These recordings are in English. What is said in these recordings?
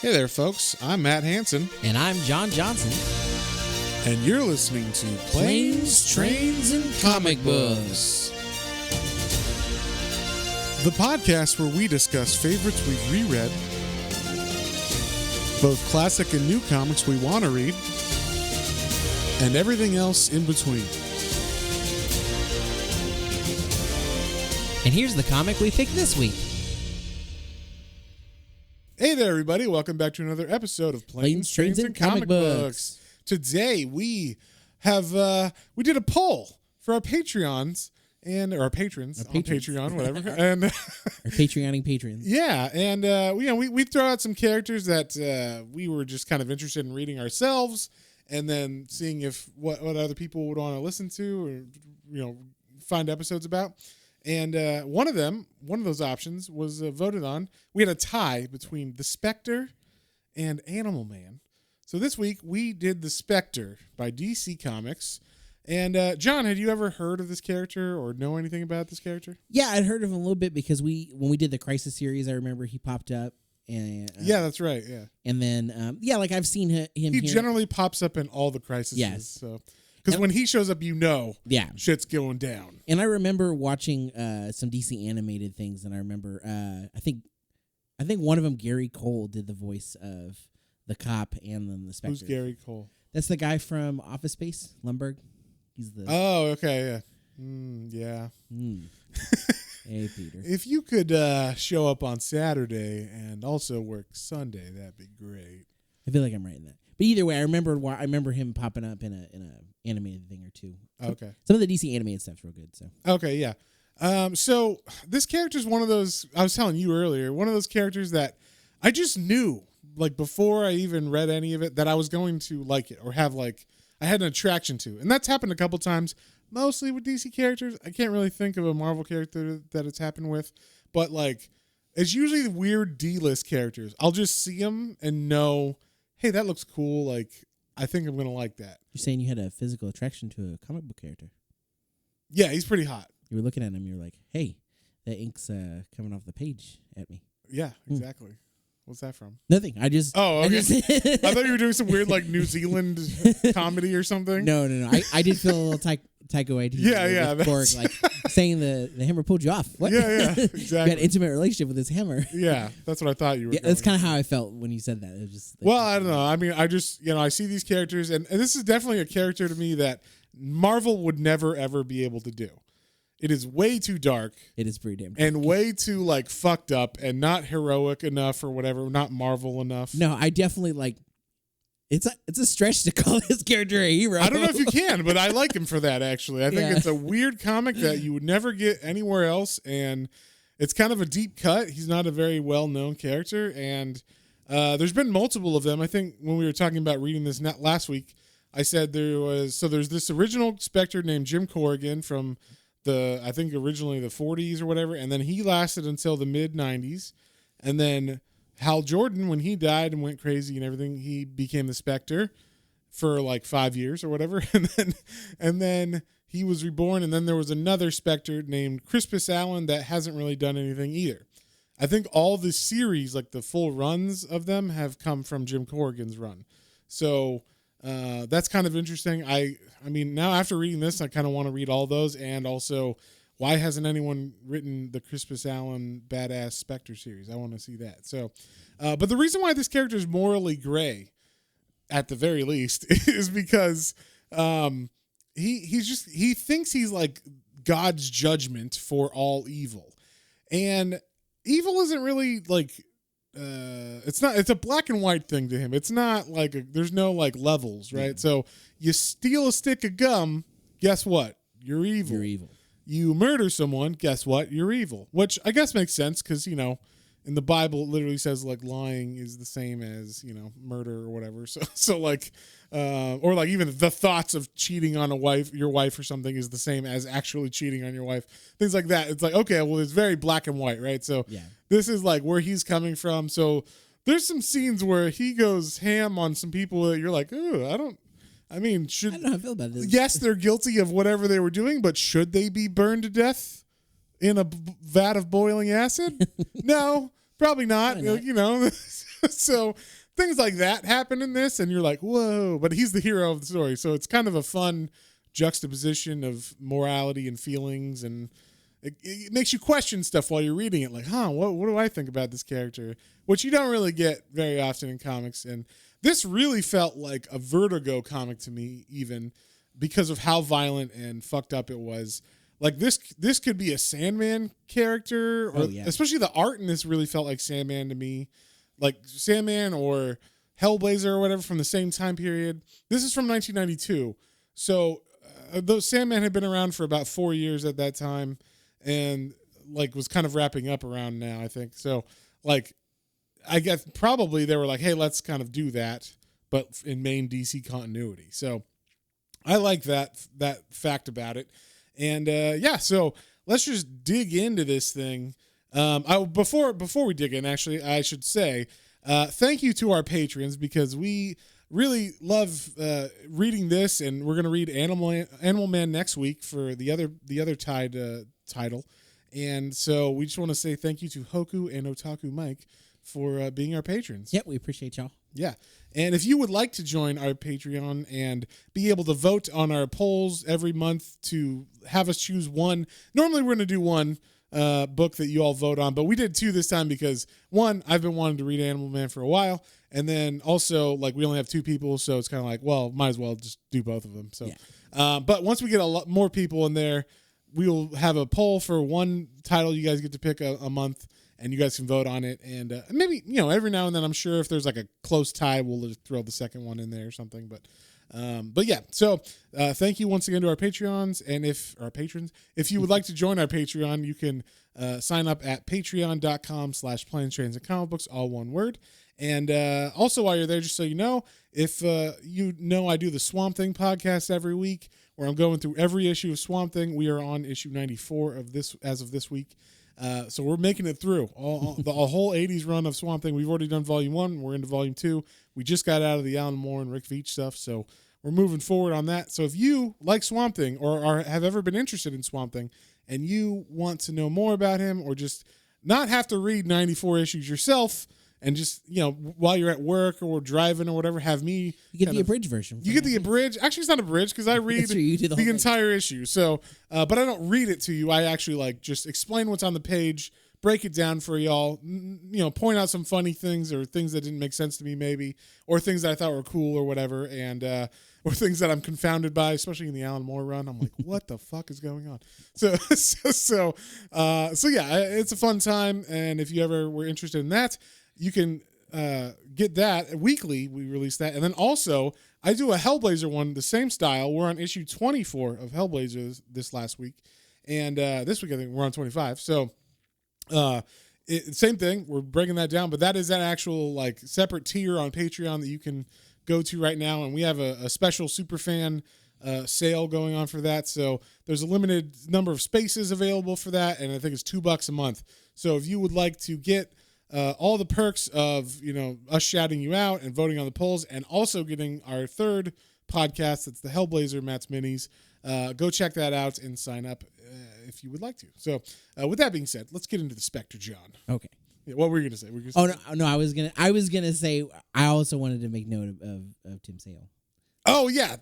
Hey there, folks. I'm Matt Hansen. And I'm John Johnson. And you're listening to Planes, Trains, and Comic Books. The podcast where we discuss favorites we've reread, both classic and new comics we want to read, and everything else in between. And here's the comic we picked this week. Hey there, everybody. Welcome back to another episode of Planes, Trains, and Comic Books. Today, we did a poll for our Patreons and our patrons on Patreon, whatever, and our Patreoning patrons. Yeah, and we throw out some characters that we were just kind of interested in reading ourselves, and then seeing if what other people would want to listen to or find episodes about. And one of those options was voted on. We had a tie between the Spectre and Animal Man. So this week we did the Spectre by DC Comics. And John, had you ever heard of this character or know anything about this character? Yeah, I'd heard of him a little bit because when we did the Crisis series, I remember he popped up. And, yeah, that's right. Yeah, and then I've seen him. He generally pops up in all the Crises. Yes. So. Because when he shows up, shit's going down. And I remember watching some DC animated things, and I remember I think one of them, Gary Cole, did the voice of the cop and then the Spectre. Who's Gary Cole? That's the guy from Office Space, Lumbergh. He's the. Oh, okay, yeah. Hey, Peter. If you could show up on Saturday and also work Sunday, that'd be great. I feel like I'm right in that. But either way, I remember him popping up in a animated thing or two. Okay. Some of the DC animated stuff's real good. So. Okay, yeah. So this character's one of those. I was telling you earlier, one of those characters that I just knew, like before I even read any of it, that I was going to like it or have I had an attraction to, and that's happened a couple times. Mostly with DC characters. I can't really think of a Marvel character that it's happened with, but it's usually the weird D-list characters. I'll just see them and know, hey, that looks cool. I think I'm going to like that. You're saying you had a physical attraction to a comic book character? Yeah, he's pretty hot. You were looking at him, you were like, hey, that ink's coming off the page at me. Yeah, exactly. What's that from? Nothing. I just... Oh, okay. I thought you were doing some weird, New Zealand comedy or something. No. I did feel a little Taika Waititi. Yeah. Korg, saying the hammer pulled you off. What? Yeah, exactly. You had an intimate relationship with his hammer. Yeah, that's what I thought you were. Yeah, that's kind of how I felt when you said that. It was just. Well, I don't know. I mean, I just I see these characters, and this is definitely a character to me that Marvel would never ever be able to do. It is way too dark. It is pretty damn dark. And way too fucked up and not heroic enough or whatever, not Marvel enough. No, I definitely it's a stretch to call this character a hero. I don't know if you can, but I like him for that, actually. I think it's a weird comic that you would never get anywhere else, and it's kind of a deep cut. He's not a very well-known character, and there's been multiple of them. I think when we were talking about reading this last week, I said there's this original Spectre named Jim Corrigan from I think originally the 40s or whatever, and then he lasted until the mid-90s, and then Hal Jordan, when he died and went crazy and everything, he became the Spectre for 5 years or whatever, and then he was reborn, and then there was another Spectre named Crispus Allen that hasn't really done anything either. I think all the series, the full runs of them, have come from Jim Corrigan's run. So that's kind of interesting. I mean, now after reading this, I kind of want to read all those, and also, why hasn't anyone written the Crispus Allen badass Spectre series? I want to see that. So, but the reason why this character is morally gray, at the very least, is because he thinks he's God's judgment for all evil, and evil isn't really it's a black and white thing to him. It's not there's no levels, right? Yeah. So you steal a stick of gum, guess what? You're evil. You're evil. You murder someone, guess what? You're evil. Which I guess makes sense because, in the Bible it literally says lying is the same as, murder or whatever. So or even the thoughts of cheating on your wife or something is the same as actually cheating on your wife. Things like that. It's okay, well, it's very black and white, right? So This is where he's coming from. So there's some scenes where he goes ham on some people that you're ooh, I don't I don't know how I feel about this. Yes, they're guilty of whatever they were doing, but should they be burned to death in a vat of boiling acid? No. Probably not. Probably not. You know, so things like that happen in this, and you're like, whoa! But he's the hero of the story, so it's kind of a fun juxtaposition of morality and feelings, and it makes you question stuff while you're reading it. Like, what do I think about this character? Which you don't really get very often in comics, and this really felt like a Vertigo comic to me, even because of how violent and fucked up it was. Like this could be a Sandman character, or especially the art in this really felt like Sandman to me, like Sandman or Hellblazer or whatever from the same time period. This is from 1992, so though Sandman had been around for about 4 years at that time, and like was kind of wrapping up around now, I think. So like, I guess probably they were like, hey, let's kind of do that, but in main DC continuity. So I like that fact about it. And so let's just dig into this thing. Before we dig in, actually, I should say thank you to our patrons, because we really love reading this, and we're gonna read Animal Man next week for the other tied title. And so we just want to say thank you to Hoku and Otaku Mike for being our patrons. Yep, we appreciate y'all. Yeah. And if you would like to join our Patreon and be able to vote on our polls every month to have us choose one, normally we're going to do one book that you all vote on, but we did two this time because, one, I've been wanting to read Animal Man for a while, and then also, like, we only have two people, so it's kind of like, well, might as well just do both of them. So, but once we get a lot more people in there, we'll have a poll for one title you guys get to pick a month, and you guys can vote on it. And maybe, every now and then, I'm sure if there's like a close tie, we'll just throw the second one in there or something. But yeah, so thank you once again to our Patreons, and our patrons. If you would like to join our Patreon, you can sign up at patreon.com/Planes, Trains, and Comic Books, all one word. And also, while you're there, just so you know, if I do the Swamp Thing podcast every week, where I'm going through every issue of Swamp Thing. We are on issue 94 of this as of this week. So we're making it through the whole 80s run of Swamp Thing. We've already done volume 1. We're into volume 2. We just got out of the Alan Moore and Rick Veitch stuff, so we're moving forward on that. So if you like Swamp Thing, or have ever been interested in Swamp Thing, and you want to know more about him, or just not have to read 94 issues yourself, and just, while you're at work or driving or whatever, have me. You get the abridged version. You get the abridged. Actually, it's not abridged because I read the entire issue. So, but I don't read it to you. I actually just explain what's on the page, break it down for y'all, point out some funny things or things that didn't make sense to me maybe, or things that I thought were cool or whatever, and or things that I'm confounded by, especially in the Alan Moore run. I'm like, what the fuck is going on? So yeah, it's a fun time, and if you ever were interested in that, you can get that weekly. We release that. And then also, I do a Hellblazer one, the same style. We're on issue 24 of Hellblazer this last week. And this week, I think we're on 25. So, same thing. We're breaking that down. But that is an actual separate tier on Patreon that you can go to right now. And we have a special superfan sale going on for that. So there's a limited number of spaces available for that. And I think it's $2 a month. So if you would like to get all the perks of us shouting you out and voting on the polls, and also getting our third podcast, that's the Hellblazer Matt's Minis, go check that out and sign up if you would like to. So with that being said, let's get into the Spectre, John. Okay. Yeah, what were you gonna say? No, I was gonna say I also wanted to make note of Tim Sale. Oh yeah,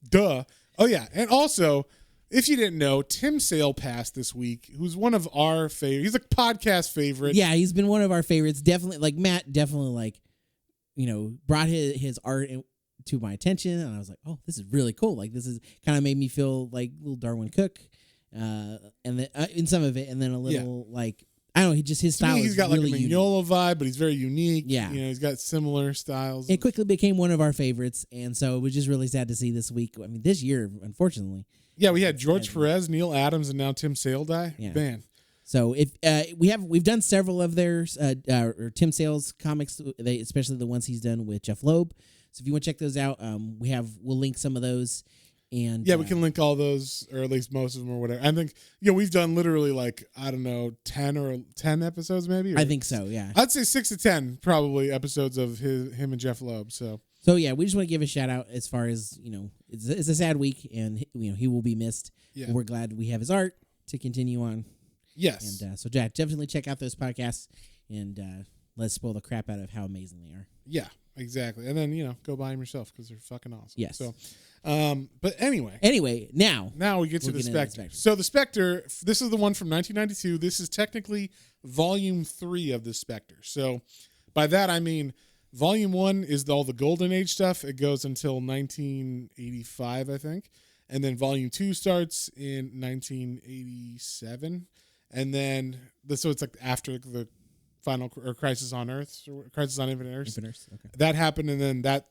duh. Oh yeah, and also, if you didn't know, Tim Sale passed this week, who's one of our favorites. He's a podcast favorite. Yeah, he's been one of our favorites. Definitely, Matt definitely, brought his art to my attention, and I was like, oh, this is really cool. This is kind of made me feel like little Darwin Cook, and then in some of it, and then a little I don't know. His style. He's got really a Mignola vibe, but he's very unique. Yeah, he's got similar styles. It quickly became one of our favorites, and so it was just really sad to see this week. I mean, this year, unfortunately. Yeah, we had George Perez, Neil Adams, and now Tim Sale die. Yeah. Man. So if we've done several of theirs, or Tim Sale's comics, especially the ones he's done with Jeff Loeb. So if you want to check those out, we'll link some of those. And yeah, we can link all those, or at least most of them, or whatever. I think we've done literally 10 episodes maybe. I think so. Yeah, I'd say 6 to 10 probably episodes of him and Jeff Loeb. So yeah, we just want to give a shout out as far as it's a sad week, and he will be missed. Yeah, we're glad we have his art to continue on. Yes, and so Jack, definitely check out those podcasts, and let's spoil the crap out of how amazing they are. Yeah, exactly. And then, go buy them yourself because they're fucking awesome. Yes. So, but anyway. Now we get to the Spectre. So the Spectre, this is the one from 1992. This is technically volume 3 of the Spectre. So by that, I mean, volume 1 is all the Golden Age stuff. It goes until 1985, I think. And then volume 2 starts in 1987. And then, so it's like after the final or Crisis on Earth, or Crisis on Infinite Earth. Okay. That happened, and then that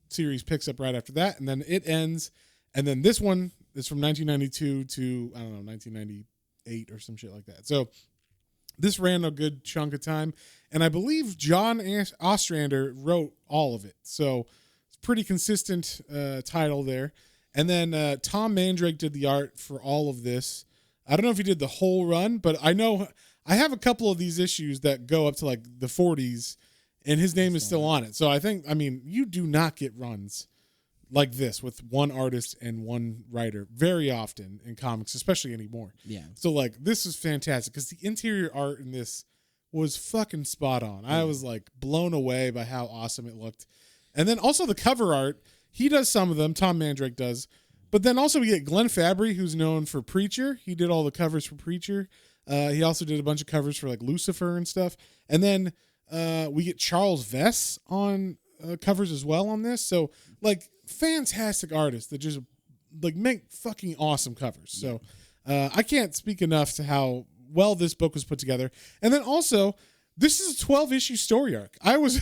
series picks up right after that, and then it ends. And then this one is from 1992 to, I don't know, 1998 or some shit like that. So this ran a good chunk of time, and I believe John Ostrander wrote all of it. So it's pretty consistent title there. And then Tom Mandrake did the art for all of this. I don't know if he did the whole run, but I know I have a couple of these issues that go up to like the 40s, and his name is still on it. So I mean, you do not get runs like this with one artist and one writer very often in comics, especially anymore. Yeah. So like, this is fantastic because the interior art in this was fucking spot on. I was like blown away by how awesome it looked. And then also the cover art, he does some of them, Tom Mandrake does. But then also we get Glenn Fabry, who's known for Preacher. He did all the covers for Preacher. He also did a bunch of covers for like Lucifer and stuff. And then we get Charles Vess on covers as well on this. So like fantastic artists that just like make fucking awesome covers. So I can't speak enough to how well this book was put together. And then also, this is a 12-issue story arc. I was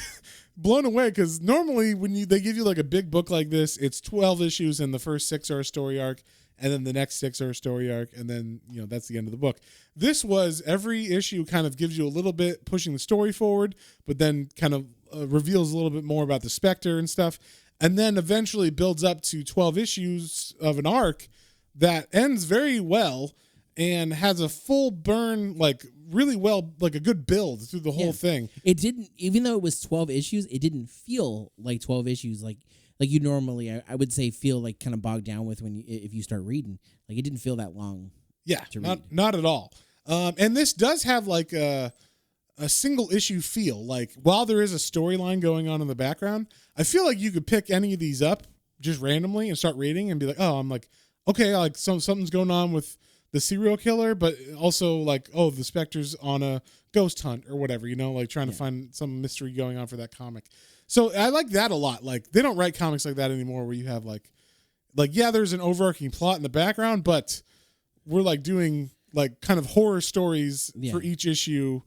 blown away because normally when they give you like a big book like this, it's 12 issues and the first 6 are a story arc, and then the next 6 are a story arc, and then that's the end of the book. This was every issue kind of gives you a little bit pushing the story forward, but then kind of reveals a little bit more about the Spectre and stuff, and then eventually builds up to 12 issues of an arc that ends very well and has a full burn, like really well, like a good build through the whole thing. It didn't, even though it was 12 issues, it didn't feel like 12 issues like you normally, I would say, feel like kind of bogged down with if you start reading. Like it didn't feel that long. Yeah, not at all. And this does have like a single issue feel. Like while there is a storyline going on in the background, I feel like you could pick any of these up just randomly and start reading and be like, oh, I'm like, okay, like something's going on with the serial killer, but also like, oh, the Spectre's on a ghost hunt or whatever, like trying to find some mystery going on for that comic. So I like that a lot. Like they don't write comics like that anymore where you have like, yeah, there's an overarching plot in the background, but we're like doing like kind of horror stories for each issue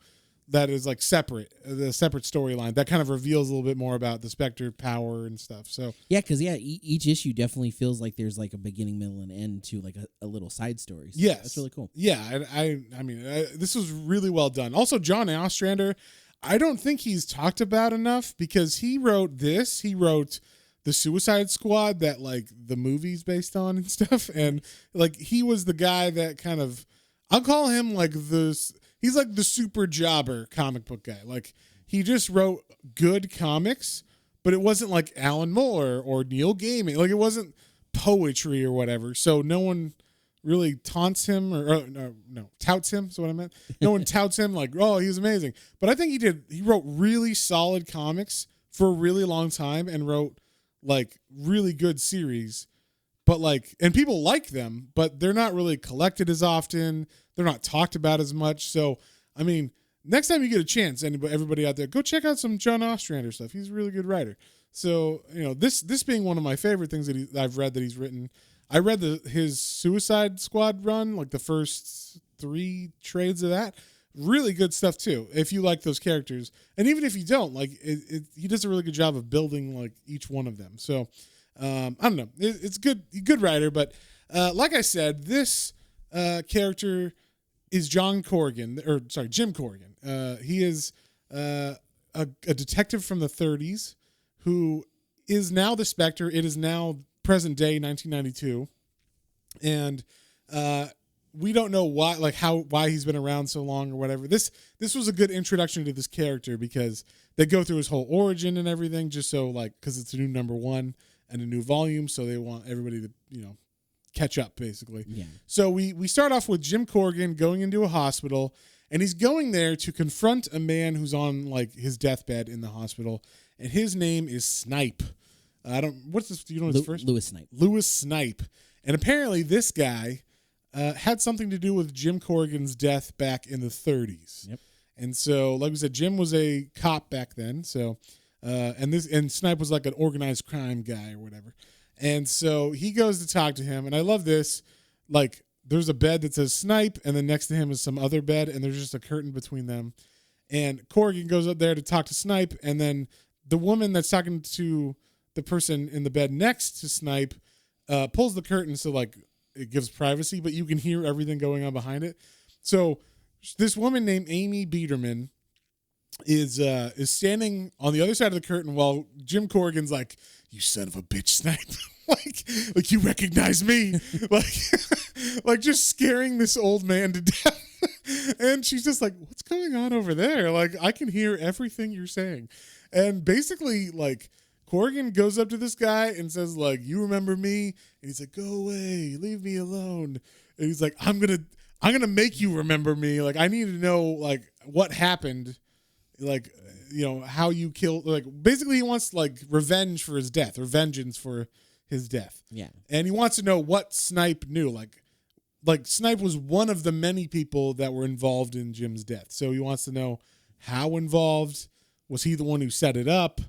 that is like the separate storyline that kind of reveals a little bit more about the Spectre power and stuff. So each issue definitely feels like there's like a beginning, middle, and end to like a little side story. So yes, that's really cool. Yeah, I mean, this was really well done. Also, John Ostrander, I don't think he's talked about enough because he wrote this. He wrote the Suicide Squad that like the movie's based on and stuff, and like he was the guy that kind of, I'll call him like this. He's like the super jobber comic book guy. Like he just wrote good comics, but it wasn't like Alan Moore or Neil Gaiman. Like it wasn't poetry or whatever. So no one really taunts him touts him. Is what I meant. No one touts him like, oh, he's amazing. But I think he wrote really solid comics for a really long time and wrote like really good series. But like, and people like them, but they're not really collected as often. They're not talked about as much. So, I mean, next time you get a chance, everybody out there, go check out some John Ostrander stuff. He's a really good writer. So, this being one of my favorite things that I've read that he's written. I read his Suicide Squad run, like the first 3 trades of that. Really good stuff too, if you like those characters. And even if you don't, like he does a really good job of building like each one of them. So, I don't know. It's good writer, but like I said, this character is Jim Corrigan. He is a detective from the 30s who is now the Spectre. It is now present day 1992, and we don't know why he's been around so long or whatever. This was a good introduction to this character because they go through his whole origin and everything, just so like because it's a new number 1 and a new volume, so they want everybody to catch up basically. Yeah. So we start off with Jim Corrigan going into a hospital, And he's going there to confront a man who's on like his deathbed in the hospital, and his name is Snipe. I don't. What's this? Do you know his first? Lewis Snipe. Lewis Snipe. And apparently, this guy had something to do with Jim Corrigan's death back in the 30s. Yep. And so, like we said, Jim was a cop back then. So, and Snipe was like an organized crime guy or whatever. And so he goes to talk to him, and I love this. Like, there's a bed that says Snipe, and then next to him is some other bed, and there's just a curtain between them. And Corrigan goes up there to talk to Snipe, and then the woman that's talking to the person in the bed next to Snipe pulls the curtain so like it gives privacy, but you can hear everything going on behind it. So this woman named Amy Biederman is standing on the other side of the curtain while Jim Corrigan's like, "You son of a bitch, Snipe." like you recognize me, like just scaring this old man to death. And she's just like, "What's going on over there? Like, I can hear everything you're saying." And basically, like, Corrigan goes up to this guy and says, like, "You remember me?" And he's like, "Go away, leave me alone." And he's like, I'm gonna make you remember me. Like, I need to know like what happened, like, you know, how you killed. Like, basically, he wants like revenge for his death or vengeance for his death. Yeah. And he wants to know what Snipe knew. Like Snipe was one of the many people that were involved in Jim's death. So he wants to know how involved. Was he the one who set it up?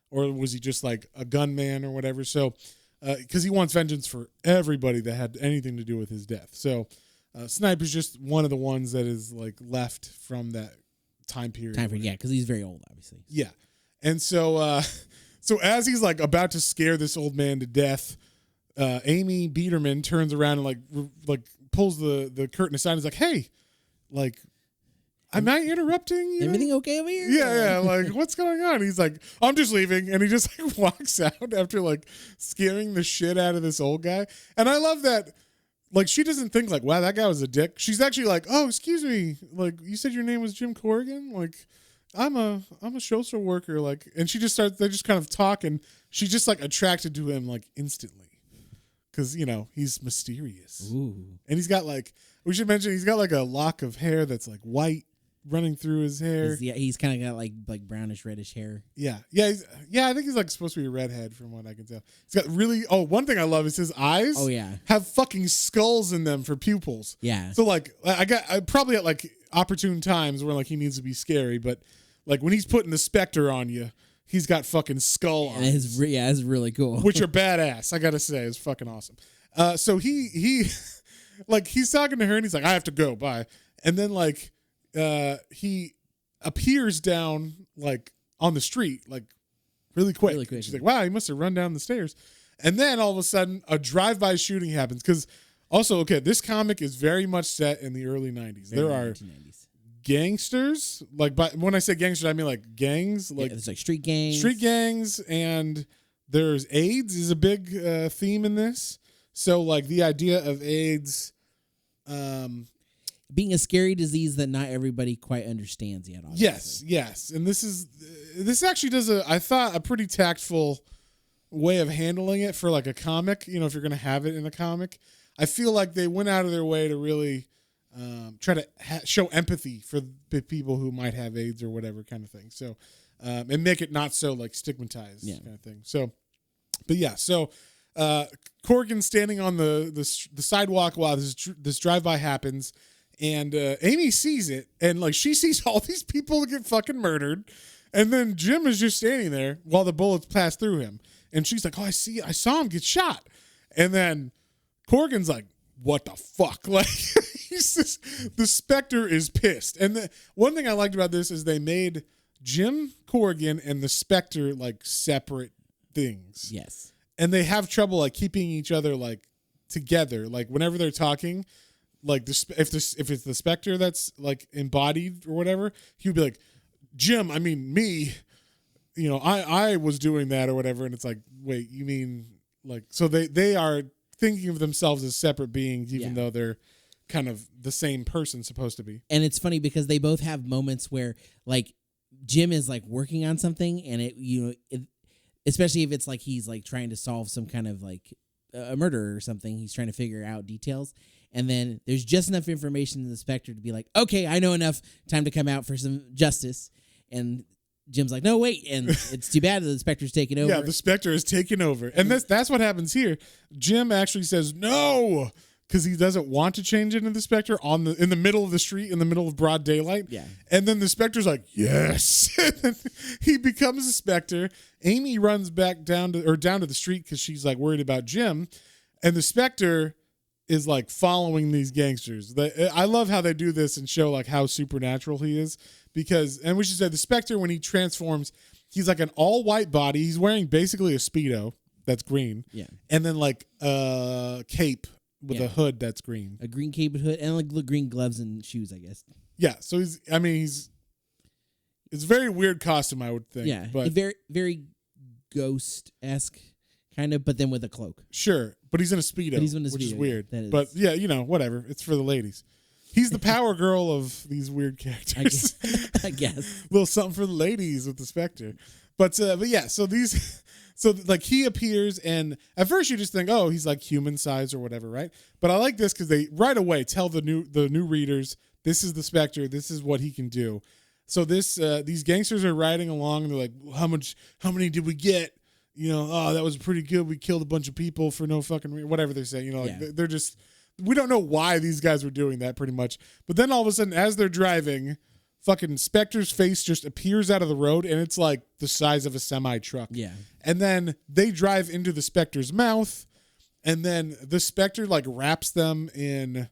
Or was he just like a gunman or whatever? So, because he wants vengeance for everybody that had anything to do with his death. So, Snipe is just one of the ones that is like left from that time period. Yeah, because he's very old, obviously. Yeah. And so, so as he's like about to scare this old man to death, Amy Biederman turns around and like pulls the curtain aside and is like, "Hey, like, am I interrupting you? Everything okay over here?" Yeah. Like, what's going on? He's like, "I'm just leaving." And he just like walks out after like scaring the shit out of this old guy. And I love that. Like, she doesn't think like, "Wow, that guy was a dick." She's actually like, "Oh, excuse me. Like, you said your name was Jim Corrigan? Like, I'm a social worker." Like, and they just kind of talk, and she's just like attracted to him like instantly. Cause, you know, he's mysterious. Ooh. And he's got like, we should mention, he's got like a lock of hair that's like white running through his hair. He's kind of got like brownish reddish hair. Yeah. I think he's like supposed to be a redhead from what I can tell. He's got really, one thing I love is his eyes. Oh yeah. Have fucking skulls in them for pupils. Yeah. So like, I probably at like opportune times where like he needs to be scary, but like when he's putting the Spectre on you, he's got fucking skull eyes. It's really cool. Which are badass, I gotta say. It's fucking awesome. So he like, he's talking to her and he's like, "I have to go, bye." And then like, he appears down like on the street, like really quick. Really quick. She's like, "Wow, he must have run down the stairs." And then all of a sudden a drive-by shooting happens. Cause also, okay, this comic is very much set in the early 90s. There are 1990s. Gangsters, like, but when I say gangsters, I mean like gangs, like it's like street gangs, and there's AIDS is a big theme in this. So like the idea of AIDS, being a scary disease that not everybody quite understands yet. Obviously. Yes, and this actually does I thought a pretty tactful way of handling it for like a comic. You know, if you're gonna have it in a comic, I feel like they went out of their way to really try to show empathy for the people who might have AIDS or whatever kind of thing. So, and make it not so like stigmatized kind of thing. So, but yeah, so Corrigan standing on the sidewalk while this drive-by happens, and Amy sees it, and like she sees all these people get fucking murdered, and then Jim is just standing there while the bullets pass through him, and she's like, "Oh, I saw him get shot," and then Corrigan's like, "What the fuck?" Like, the Spectre is pissed. And the one thing I liked about this is they made Jim Corrigan and the Spectre like separate things. Yes. And they have trouble like keeping each other like together. Like whenever they're talking, like if it's the Spectre that's like embodied or whatever, he would be like, "Jim, I mean me, you know, I was doing that," or whatever. And it's like, wait, you mean like, so they are thinking of themselves as separate beings, even though they're kind of the same person supposed to be. And it's funny because they both have moments where like Jim is like working on something, and especially if it's like he's like trying to solve some kind of like a murder or something, he's trying to figure out details, And then there's just enough information in the Spectre to be like, okay, I know enough. Time to come out for some justice. And Jim's like, no, wait. And it's too bad that the Spectre's taking over. Yeah, the Spectre is taking over. And that's what happens here. Jim actually says no, because he doesn't want to change into the Spectre in the middle of the street, in the middle of broad daylight. Yeah. And then the Spectre's like, yes. He becomes a Spectre. Amy runs back down to the street because she's like worried about Jim. And the Spectre is like following these gangsters. I love how they do this and show like how supernatural he is. Because, and we should say the Spectre, when he transforms, he's like an all white body. He's wearing basically a Speedo that's green. Yeah. And then like a cape with a hood that's green. A green cape and hood and like green gloves and shoes, I guess. Yeah. So it's a very weird costume, I would think. Yeah. But very, very ghost-esque kind of, but then with a cloak. Sure. But he's in a Speedo, which is weird. But yeah, whatever. It's for the ladies. He's the power girl of these weird characters. I guess. A little something for the ladies with the Spectre. But yeah, so like he appears, and at first you just think, oh, he's like human size or whatever, right? But I like this because they right away tell the new readers, this is the Spectre, this is what he can do. So these gangsters are riding along, and they're like, how many did we get? Oh, that was pretty good. We killed a bunch of people for no fucking reason. Whatever they're saying, they're just. We don't know why these guys were doing that pretty much. But then all of a sudden, as they're driving, fucking Spectre's face just appears out of the road, and it's like the size of a semi-truck. Yeah. And then they drive into the Spectre's mouth, and then the Spectre like wraps them in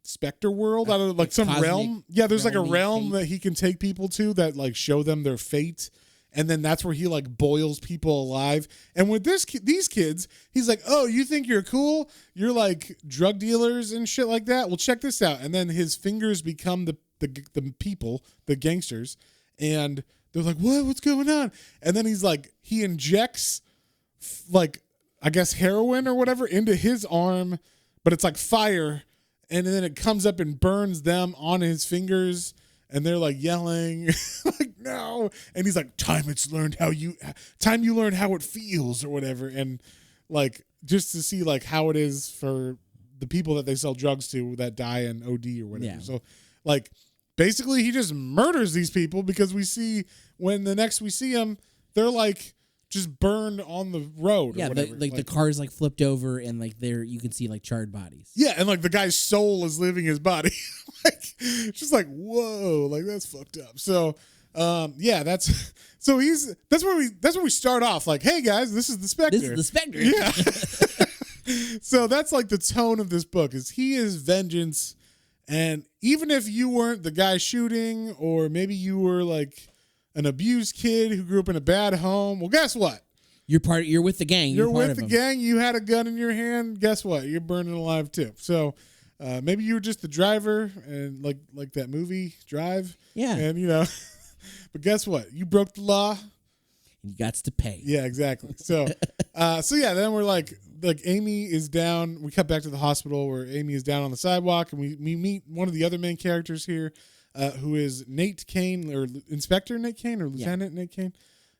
Spectre world. I don't know, like some realm. Yeah, there's like a realm that he can take people to that like show them their fate. And then that's where he like boils people alive. And with these kids, he's like, oh, you think you're cool? You're like drug dealers and shit like that? Well, check this out. And then his fingers become the people, the gangsters. And they're like, what? What's going on? And then he's like, he injects like, I guess heroin or whatever into his arm, but it's like fire. And then it comes up and burns them on his fingers. And they're like yelling, like, no. And he's like, time you learned how it feels or whatever. And like, just to see like how it is for the people that they sell drugs to that die in OD or whatever. Yeah. So like, basically he just murders these people because we see when the next we see him, they're like just burned on the road. Yeah, or whatever. like the car's like flipped over and like you can see like charred bodies. Yeah, and like the guy's soul is leaving his body. Like just like whoa, like that's fucked up. So yeah, that's where we start off. Like, hey guys, this is the Spectre. This is the Spectre. Yeah. So that's like the tone of this book is he is vengeance, and even if you weren't the guy shooting, or maybe you were like an abused kid who grew up in a bad home. Well, guess what? You're with the gang. You're with the gang. You had a gun in your hand. Guess what? You're burning alive too. So maybe you were just the driver, and like that movie Drive. Yeah. And but guess what? You broke the law. You got to pay. Yeah, exactly. So yeah. Then we're like Amy is down. We cut back to the hospital where Amy is down on the sidewalk, and we meet one of the other main characters here. Who is Nate Kane, or Inspector Nate Kane, or Lieutenant Nate Kane?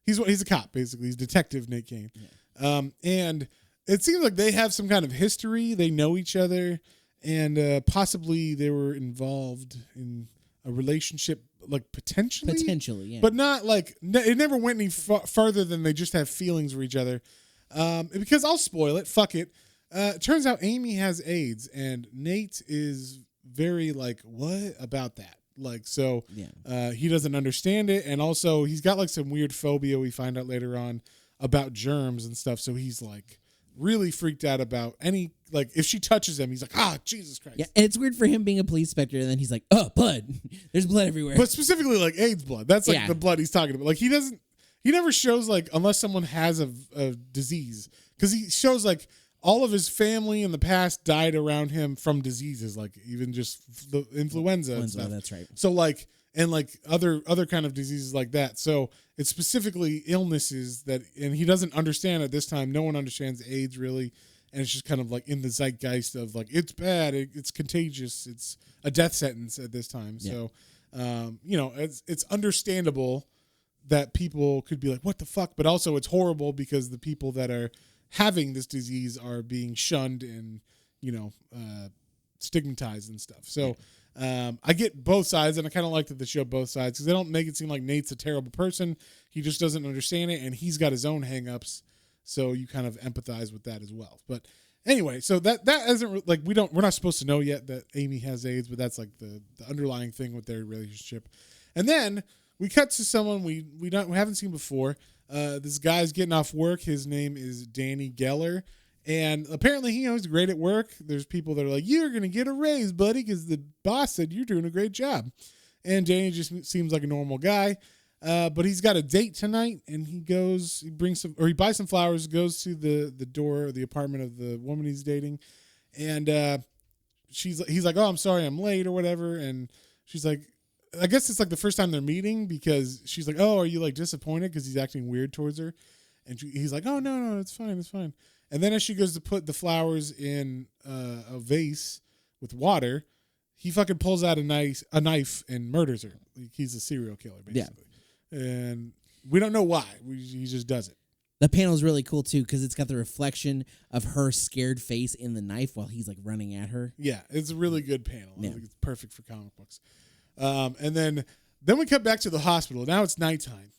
He's a cop, basically. He's Detective Nate Kane. Yeah. And it seems like they have some kind of history. They know each other, and possibly they were involved in a relationship, like potentially. Potentially, yeah. But not like, it never went any farther than they just have feelings for each other. Because I'll spoil it. Fuck it. It turns out Amy has AIDS, and Nate is very like, what about that? Like, so he doesn't understand it. And also he's got like some weird phobia we find out later on about germs and stuff. So he's like really freaked out about any, like if she touches him, he's like, Jesus Christ. Yeah, and it's weird for him being a police inspector, and then he's like, blood. There's blood everywhere. But specifically like AIDS blood. That's like the blood he's talking about. Like he never shows like, unless someone has a disease, because he shows like all of his family in the past died around him from diseases, like even just the influenza and stuff. That's right. So like, and like other kind of diseases like that. So it's specifically illnesses that, and he doesn't understand at this time. No one understands AIDS really. And it's just kind of like in the zeitgeist of like, it's bad, it's contagious, it's a death sentence at this time. Yeah. So, it's understandable that people could be like, what the fuck? But also it's horrible because the people that are having this disease are being shunned and stigmatized and stuff. So I get both sides, and I kind of like that they show both sides because they don't make it seem like Nate's a terrible person. He just doesn't understand it, and he's got his own hangups. So you kind of empathize with that as well. But anyway, so that isn't like we're not supposed to know yet that Amy has AIDS, but that's like the underlying thing with their relationship. And then we cut to someone we haven't seen before. This guy's getting off work. His name is Danny Geller. And apparently, he's great at work. There's people that are like, "You're going to get a raise, buddy, because the boss said you're doing a great job." And Danny just seems like a normal guy. But he's got a date tonight, and he buys some flowers, goes to the door of the apartment of the woman he's dating. And he's like, "Oh, I'm sorry I'm late," or whatever. And she's like, I guess it's like the first time they're meeting because she's like, "Oh, are you like disappointed because he's acting weird towards her?" And he's like, "Oh, no, it's fine. And then as she goes to put the flowers in a vase with water, he fucking pulls out a knife and murders her. Like, he's a serial killer, basically. Yeah. And we don't know why. He just does it. The panel's really cool, too, because it's got the reflection of her scared face in the knife while he's, like, running at her. Yeah, it's a really good panel. Yeah. I think it's perfect for comic books. And then we cut back to the hospital. Now it's nighttime.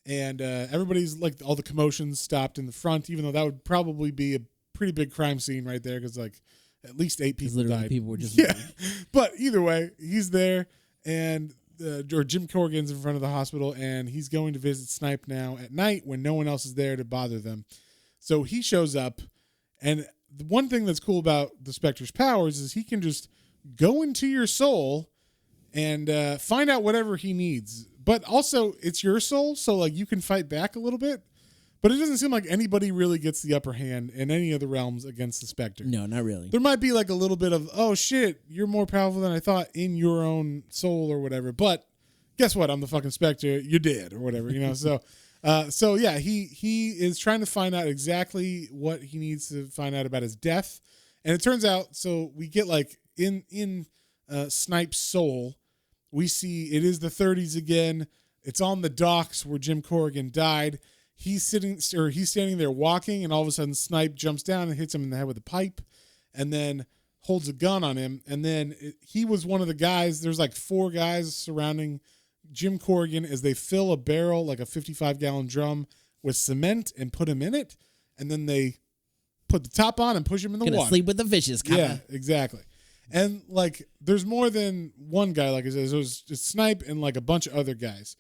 And everybody's like, all the commotions stopped in the front, even though that would probably be a pretty big crime scene right there because like at least 8 people died. People were just But either way, he's there, and or Jim Corrigan's in front of the hospital, and he's going to visit Snipe now at night when no one else is there to bother them. So he shows up, and the one thing that's cool about the Spectre's powers is he can just go into your soul and find out whatever he needs. But also, it's your soul, so like you can fight back a little bit. But it doesn't seem like anybody really gets the upper hand in any of the realms against the Spectre. No, not really. There might be like a little bit of, oh shit, you're more powerful than I thought in your own soul or whatever. But guess what? I'm the fucking Spectre. You're dead or whatever, So yeah, he is trying to find out exactly what he needs to find out about his death. And it turns out, so we get like in Snipe's soul, we see it is the 30s again. It's on the docks where Jim Corrigan died. He's standing there walking, and all of a sudden Snipe jumps down and hits him in the head with a pipe, and then holds a gun on him. And then he was one of the guys. There's like 4 guys surrounding Jim Corrigan as they fill a barrel, like a 55-gallon drum, with cement and put him in it. And then they put the top on and push him in the water. Sleep with the fishes, kinda. Yeah, exactly. And like, there's more than one guy. Like I said, it was just Snipe and like a bunch of other guys.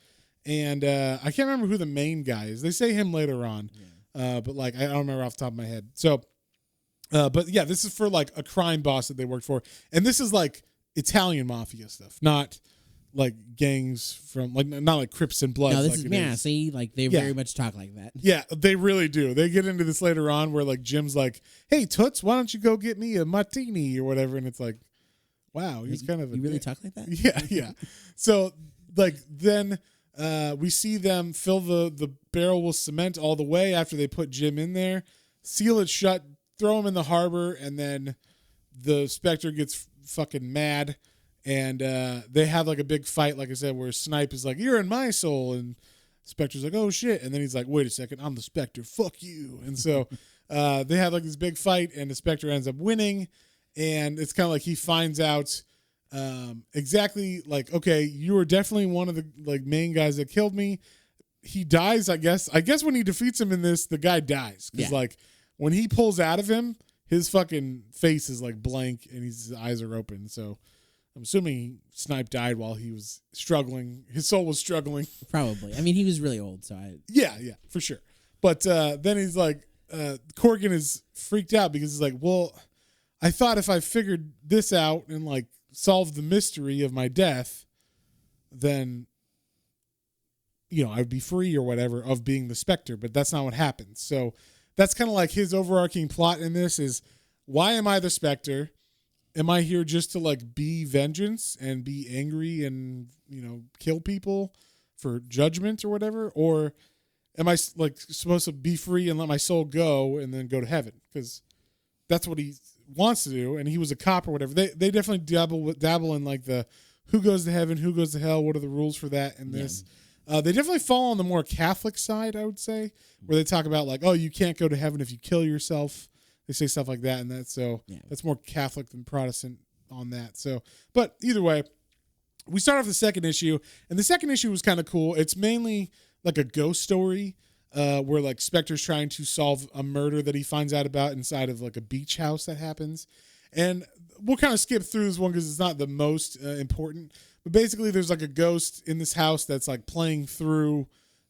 And I can't remember who the main guy is. They say him later on, but like I don't remember off the top of my head. So, but yeah, this is for like a crime boss that they worked for, and this is like Italian mafia stuff, not like gangs from like not like Crips and Bloods. No, this like is see, like they very much talk like that. Yeah, they really do. They get into this later on where like Jim's like, "Hey Toots, why don't you go get me a martini or whatever?" And it's like, wow, he's kind of you really talk like that. Yeah. So like then. We see them fill the barrel with cement all the way after they put Jim in there, seal it shut, throw him in the harbor, and then the Spectre gets fucking mad, and they have like a big fight, like I said, where Snipe is like, "You're in my soul," and Spectre's like, "Oh shit," and then he's like, "Wait a second, I'm the Spectre, fuck you," and so they have like this big fight, and the Spectre ends up winning, and it's kind of like he finds out exactly like, okay, you were definitely one of the like main guys that killed me. He dies, I guess when he defeats him in this, the guy dies because like when he pulls out of him, his fucking face is like blank and his eyes are open. So I'm assuming Snipe died while he was struggling. His soul was struggling. Probably. I mean, he was really old, so yeah, for sure. But then he's like, Corrigan is freaked out because he's like, well, I thought if I figured this out and like solve the mystery of my death, then I'd be free or whatever of being the Spectre, but that's not what happens. So that's kind of like his overarching plot in this is, why am I the Spectre? Am I here just to like be vengeance and be angry and kill people for judgment or whatever, or am I like supposed to be free and let my soul go and then go to heaven? Because that's what he wants to do, and he was a cop or whatever. They definitely dabble in like the who goes to heaven, who goes to hell, what are the rules for that in this. They definitely fall on the more Catholic side, I would say, where they talk about like, oh, you can't go to heaven if you kill yourself. they say stuff like that, and that's that's more Catholic than Protestant on that. So, but either way, we start off the second issue, and the second issue was kind of cool. It's mainly like a ghost story where like Spectre's trying to solve a murder that he finds out about inside of like a beach house that happens. And we'll kind of skip through this one because it's not the most important. But basically, there's like a ghost in this house that's like playing through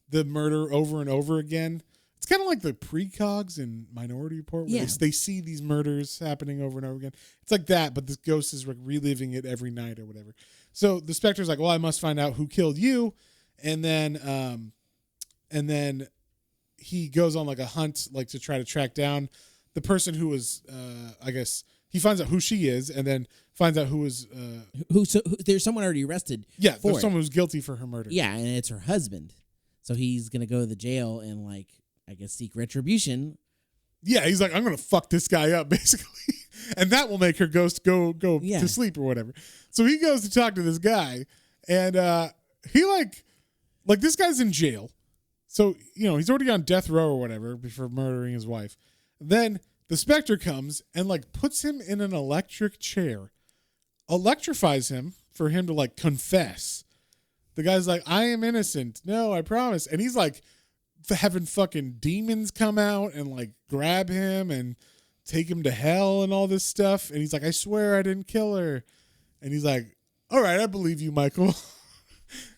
the murder over and over again. It's kind of like the precogs in Minority Report where they see these murders happening over and over again. It's like that, but this ghost is like reliving it every night or whatever. So the Spectre's like, well, I must find out who killed you. And then he goes on like a hunt, like to try to track down the person who was, I guess, he finds out who she is, and then finds out who was there's someone already arrested. Yeah, there's someone who's guilty for her murder. Yeah, and it's her husband. So he's gonna go to the jail and like I guess seek retribution. Yeah, he's like, I'm gonna fuck this guy up, basically, and that will make her ghost go to sleep or whatever. So he goes to talk to this guy, and he like this guy's in jail. So he's already on death row or whatever for murdering his wife. Then the Spectre comes and like puts him in an electric chair, electrifies him for him to like confess. The guy's like, I am innocent. No, I promise. And he's like having fucking demons come out and like grab him and take him to hell and all this stuff. And he's like, I swear I didn't kill her. And he's like, all right, I believe you, Michael.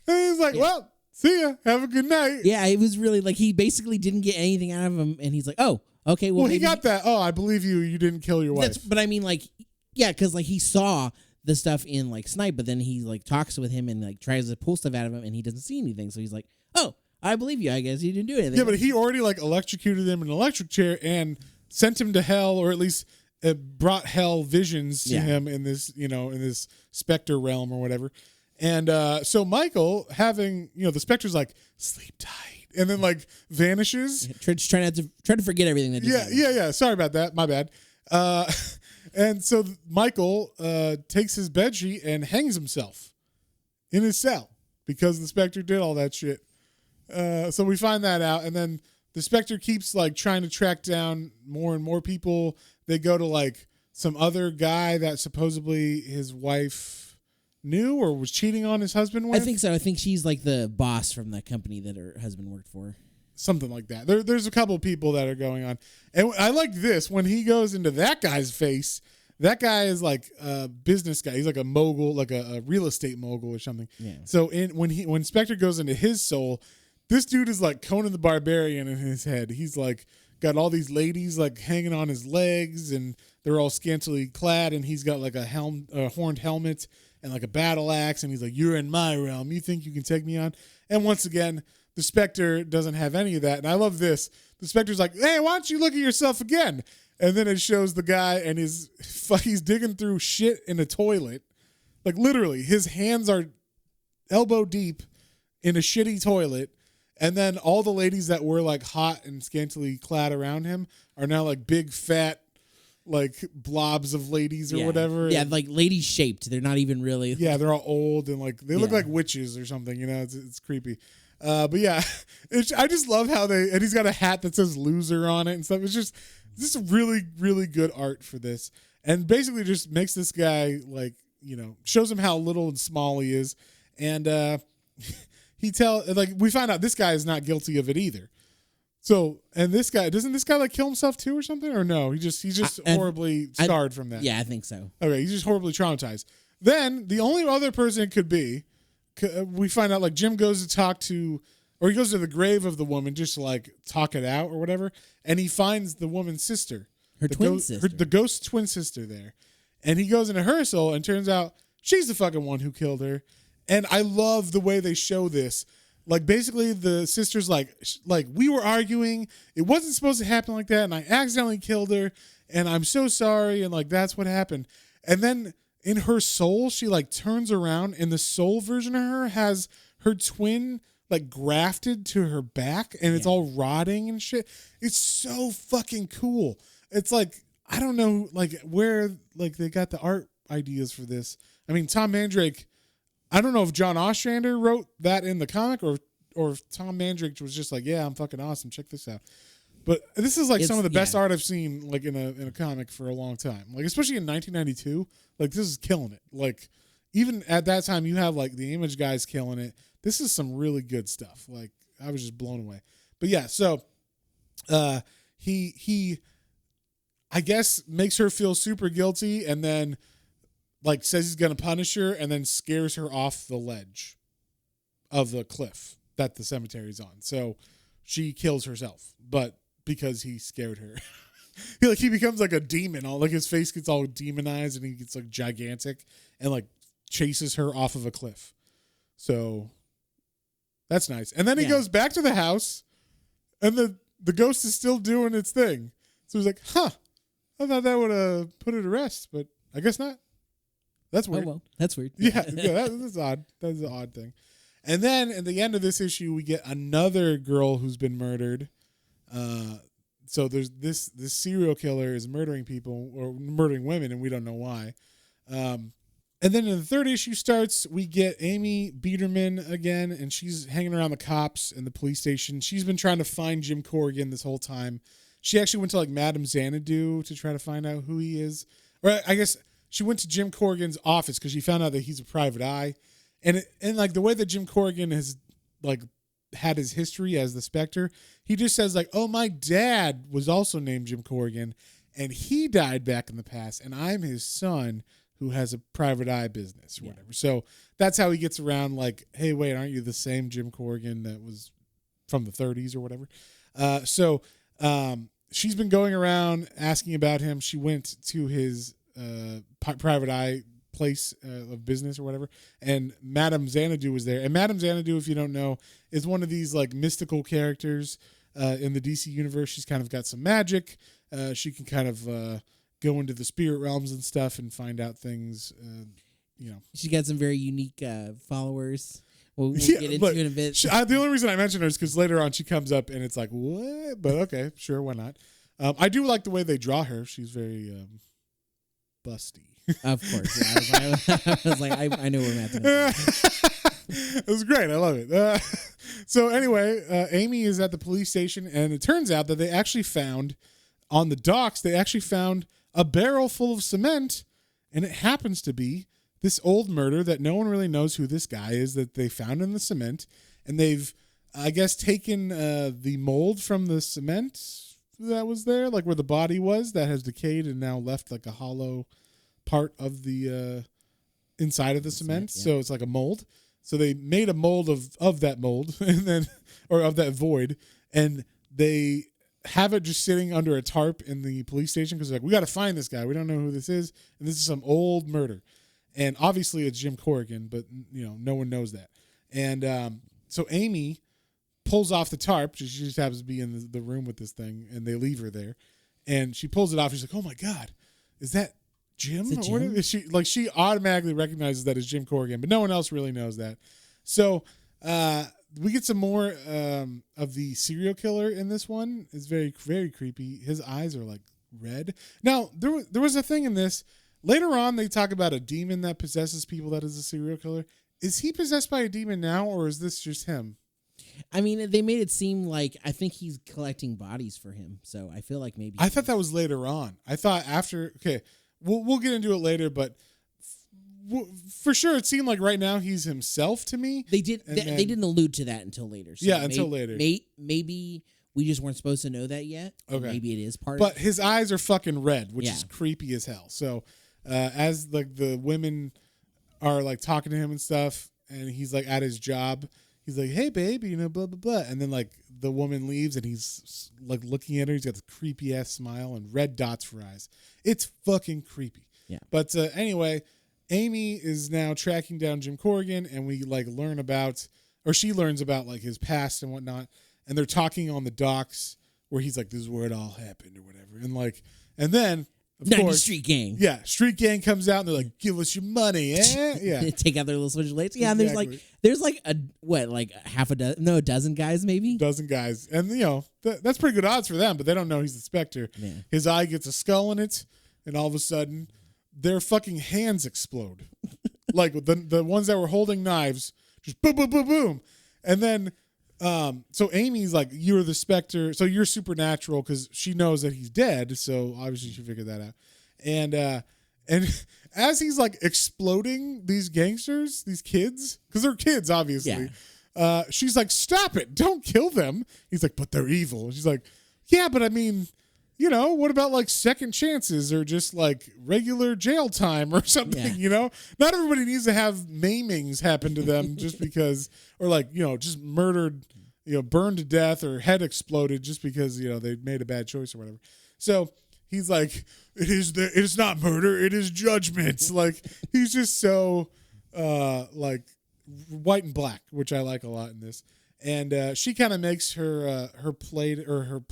And he's like, well, see ya. Have a good night. Yeah, it was really like he basically didn't get anything out of him. And he's like, oh, okay, well, he got that. Oh, I believe you. You didn't kill your wife. But I mean, like, yeah, because like he saw the stuff in like Snipe, but then he like talks with him and like tries to pull stuff out of him, and he doesn't see anything. So he's like, "Oh, I believe you. I guess you didn't do anything." Yeah, but he already like electrocuted him in an electric chair and sent him to hell, or at least brought hell visions to him in this, in this Spectre realm or whatever. And so Michael, having the Spectre's like sleep tight, and then like vanishes. Try to forget everything that. Yeah. Sorry about that. My bad. And so Michael takes his bedsheet and hangs himself in his cell because the Spectre did all that shit. So we find that out, and then the Spectre keeps like trying to track down more and more people. They go to like some other guy that supposedly his wife knew or was cheating on his husband with. I think so. I think she's like the boss from the company that her husband worked for. Something like that. There's a couple of people that are going on. And I like this. When he goes into that guy's face, that guy is like a business guy. He's like a mogul, like a real estate mogul or something. Yeah. So when Spectre goes into his soul, this dude is like Conan the Barbarian in his head. He's like got all these ladies like hanging on his legs, and they're all scantily clad, and he's got like a horned helmet and like a battle axe, and he's like, "You're in my realm. You think you can take me on?" And once again, the Spectre doesn't have any of that. And I love this. The Spectre's like, hey, why don't you look at yourself again? And then it shows the guy and he's digging through shit in a toilet. Like literally, his hands are elbow deep in a shitty toilet. And then all the ladies that were like hot and scantily clad around him are now like big fat like blobs of ladies or whatever. Yeah, like ladies shaped. They're not even really. Yeah, they're all old and like they look like witches or something. It's creepy. But yeah, I just love how and he's got a hat that says loser on it and stuff. It's just really, really good art for this. And basically just makes this guy like, shows him how little and small he is. And we find out this guy is not guilty of it either. So, and doesn't this guy like kill himself too or something? Or no, he's just horribly scarred from that. Yeah, I think so. Okay, he's just horribly traumatized. Then the only other person it could be, we find out like Jim goes to talk to, or he goes to the grave of the woman just to like talk it out or whatever, and he finds the woman's sister, the ghost twin sister there, and he goes into her soul and turns out she's the fucking one who killed her. And I love the way they show this. Like basically the sister's like we were arguing, it wasn't supposed to happen like that, and I accidentally killed her, and I'm so sorry, and like that's what happened. And then in her soul, she like turns around, and the soul version of her has her twin like grafted to her back, and it's all rotting and shit. It's so fucking cool. It's like, I don't know like where like they got the art ideas for this. I mean, Tom Mandrake, I don't know if John Ostrander wrote that in the comic or if Tom Mandrake was just like, yeah, I'm fucking awesome. Check this out. But this is like some of the best yeah. art I've seen like in a comic for a long time. Like especially in 1992, like this is killing it. Like even at that time, you have like the Image guys killing it. This is some really good stuff. Like I was just blown away. But yeah, so he I guess makes her feel super guilty and then like says he's gonna punish her and then scares her off the ledge of the cliff that the cemetery's on. So she kills herself, but because he scared her. he becomes like a demon. All like his face gets all demonized and he gets like gigantic and like chases her off of a cliff. So that's nice. And then he goes back to the house and the ghost is still doing its thing. So he's like, huh, I thought that would have put it to rest, but I guess not. That's weird. Oh, well, that's weird. That's odd. That's an odd thing. And then at the end of this issue, we get another girl who's been murdered. So there's this serial killer is murdering people or murdering women, and we don't know why. And then in the third issue starts, we get Amy Biederman again, and she's hanging around the cops in the police station. She's been trying to find Jim Corrigan this whole time. She actually went to like Madame Xanadu to try to find out who he is. Or I guess she went to Jim Corrigan's office because she found out that he's a private eye. And like the way that Jim Corrigan has like had his history as the Spectre, he just says like, oh, my dad was also named Jim Corrigan and he died back in the past and I'm his son who has a private eye business or whatever. So that's how he gets around like, hey, wait, aren't you the same Jim Corrigan that was from the 30s or whatever? She's been going around asking about him. She went to his private eye place of business or whatever, and Madame Xanadu was there. And Madame Xanadu, if you don't know, is one of these like mystical characters in the DC universe. She's kind of got some magic. She can kind of go into the spirit realms and stuff and find out things. She got some very unique followers. We'll get into it in a bit. The only reason I mentioned her is because later on she comes up and it's like, what? But okay, sure, why not? I do like the way they draw her. She's very busty. Of course. Yeah. I was like, I know where Matt's going. It was great. I love it. So anyway, Amy is at the police station, and it turns out that they actually found on the docks, they actually found a barrel full of cement, and it happens to be this old murder that no one really knows who this guy is that they found in the cement, and they've, I guess, taken the mold from the cement that was there, like where the body was, that has decayed and now left like a hollow part of the inside of the cement. So it's like a mold. So they made a mold of that mold and then, or of that void, and they have it just sitting under a tarp in the police station because like, we got to find this guy. We don't know who this is, and this is some old murder. And obviously it's Jim Corrigan, but no one knows that. And so Amy pulls off the tarp. She just happens to be in the room with this thing, and they leave her there. And she pulls it off. She's like, "Oh my God, is that Jim?" She automatically recognizes that as Jim Corrigan, but no one else really knows that. So we get some more of the serial killer in this one. It's very, very creepy. His eyes are like red. Now there was a thing in this. Later on, they talk about a demon that possesses people that is a serial killer. Is he possessed by a demon now, or is this just him? I mean, they made it seem like I think he's collecting bodies for him. So I feel like maybe I thought that was later on. I thought after. Okay, we'll get into it later, but for sure, it seemed like right now he's himself to me. They didn't allude to that until later. So until later. Maybe we just weren't supposed to know that yet. Okay, maybe it is part. But his eyes are fucking red, which is creepy as hell. So as like the women are like talking to him and stuff, and he's like at his job. He's like, "Hey, babe, blah, blah, blah." And then, like, the woman leaves, and he's, like, looking at her. He's got this creepy-ass smile and red dots for eyes. It's fucking creepy. Yeah. But anyway, Amy is now tracking down Jim Corrigan, and we, like, she learns about, like, his past and whatnot. And they're talking on the docks where he's like, "This is where it all happened," or whatever. And then... Of 90 course, Street Gang. Yeah, Street Gang comes out and they're like, "Give us your money, eh?" Yeah. Take out their little switchblades. Yeah, exactly. And there's like a dozen guys maybe? Dozen guys. And, that's pretty good odds for them, but they don't know he's the Spectre. Yeah. His eye gets a skull in it, and all of a sudden, their fucking hands explode. Like, the ones that were holding knives, just boom, boom, boom, boom. And then So Amy's like, you're the Spectre, so you're supernatural because she knows that he's dead. So obviously she figured that out. And as he's like exploding these gangsters, these kids, because they're kids, obviously. Yeah. She's like, stop it, don't kill them. He's like, but they're evil. She's like, yeah, but I mean, you know, what about like second chances or just like regular jail time or something, yeah. You know? Not everybody needs to have maimings happen to them just because, or like, you know, just murdered, you know, burned to death or head exploded just because, you know, they made a bad choice or whatever. So he's like, it's not murder, it is judgments. Like, he's just so like white and black, which I like a lot in this. And she kind of makes her plea, there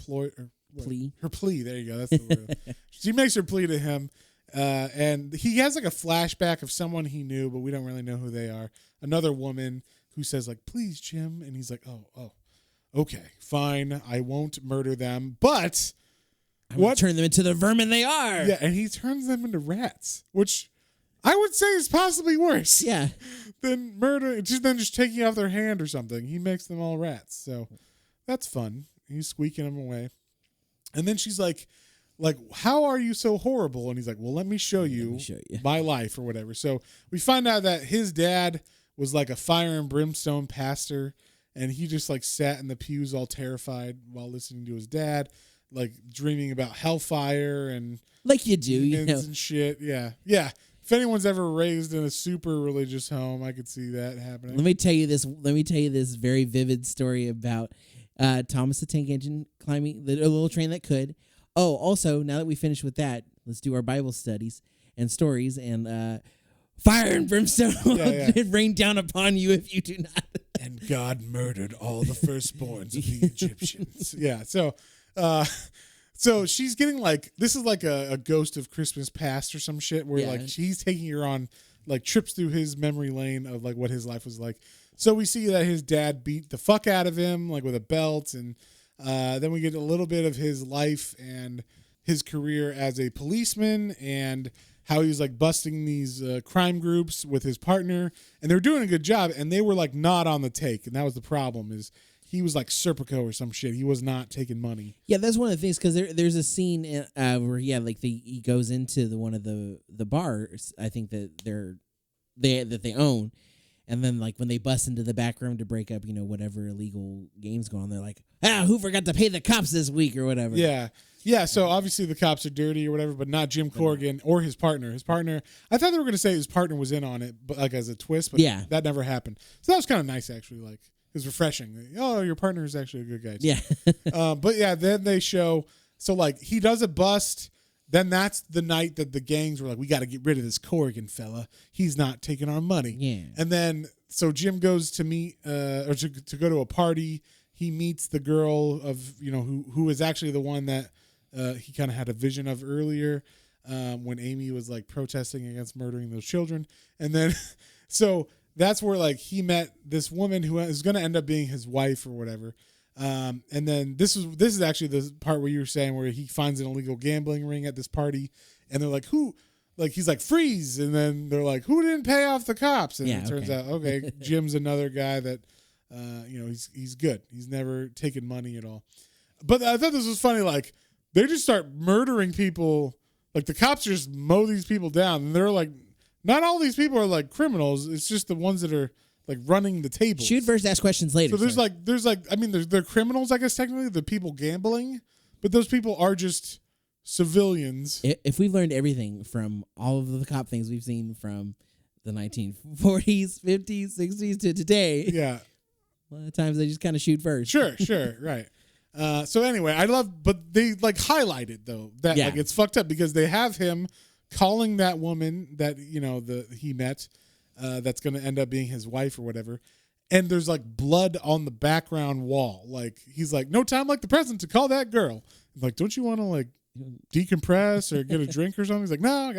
you go, that's the word. She makes her plea to him, and he has like a flashback of someone he knew, but we don't really know who they are. Another woman who says like, please, Jim, and he's like, oh, okay, fine, I won't murder them, but I will turn them into the vermin they are. Yeah, and he turns them into rats, which I would say is possibly worse. Yeah. Than murder, just taking off their hand or something. He makes them all rats, so that's fun. He's squeaking them away. And then she's like, how are you so horrible? And he's like, well, let me show you my life or whatever. So we find out that his dad was like a fire and brimstone pastor, and he just like sat in the pews all terrified while listening to his dad, like dreaming about hellfire and like you do, you know, and shit. Yeah. If anyone's ever raised in a super religious home, I could see that happening. Let me tell you this very vivid story about Thomas the Tank Engine climbing the little train that could. Oh, also, now that we finished with that, let's do our Bible studies and stories and fire and brimstone rain down upon you if you do not. And God murdered all the firstborns of the Egyptians. Yeah, so she's getting like, this is like a ghost of Christmas past or some shit where like he's taking her on like trips through his memory lane of like what his life was like. So we see that his dad beat the fuck out of him like with a belt, and then we get a little bit of his life and his career as a policeman and how he's like busting these crime groups with his partner, and they're doing a good job, and they were like not on the take, and that was the problem is he was like Serpico or some shit. He was not taking money. Yeah, that's one of the things because there's a scene where he goes into one of the bars I think that they own, and then like when they bust into the back room to break up whatever illegal games going on, they're like, who forgot to pay the cops this week or whatever. Yeah. So obviously the cops are dirty or whatever, but not Jim Corrigan or his partner. His partner, I thought they were going to say his partner was in on it, but like as a twist, but that never happened. So that was kind of nice actually. Like, it was refreshing. Oh, your partner is actually a good guy too. Yeah. But yeah, then they show, so like he does a bust. Then that's the night that the gangs were like, we got to get rid of this Corrigan fella. He's not taking our money. Yeah. And then, so Jim goes to meet, or to go to a party. He meets the girl of, who is actually the one that he kind of had a vision of earlier when Amy was like protesting against murdering those children. And then, so that's where like he met this woman who is going to end up being his wife or whatever. And then this is actually the part where you were saying where he finds an illegal gambling ring at this party, and they're like, who? Like he's like, freeze, and then they're like, who didn't pay off the cops? And it turns out, okay, Jim's another guy that, he's good. He's never taken money at all. But I thought this was funny. Like they just start murdering people. Like the cops just mow these people down, and they're like, not all these people are like criminals. It's just the ones that are like running the table. Shoot first, ask questions later. So they're criminals, I guess technically, the people gambling, but those people are just civilians. If we've learned everything from all of the cop things we've seen from the 1940s, 50s, 60s to today, yeah, a lot of times they just kind of shoot first. Sure, right. So anyway, but they like highlight it though that like it's fucked up because they have him calling that woman that he met. That's going to end up being his wife or whatever. And there's like blood on the background wall. Like he's like, no time like the present to call that girl. I'm like, don't you want to like decompress or get a drink or something? He's like, no,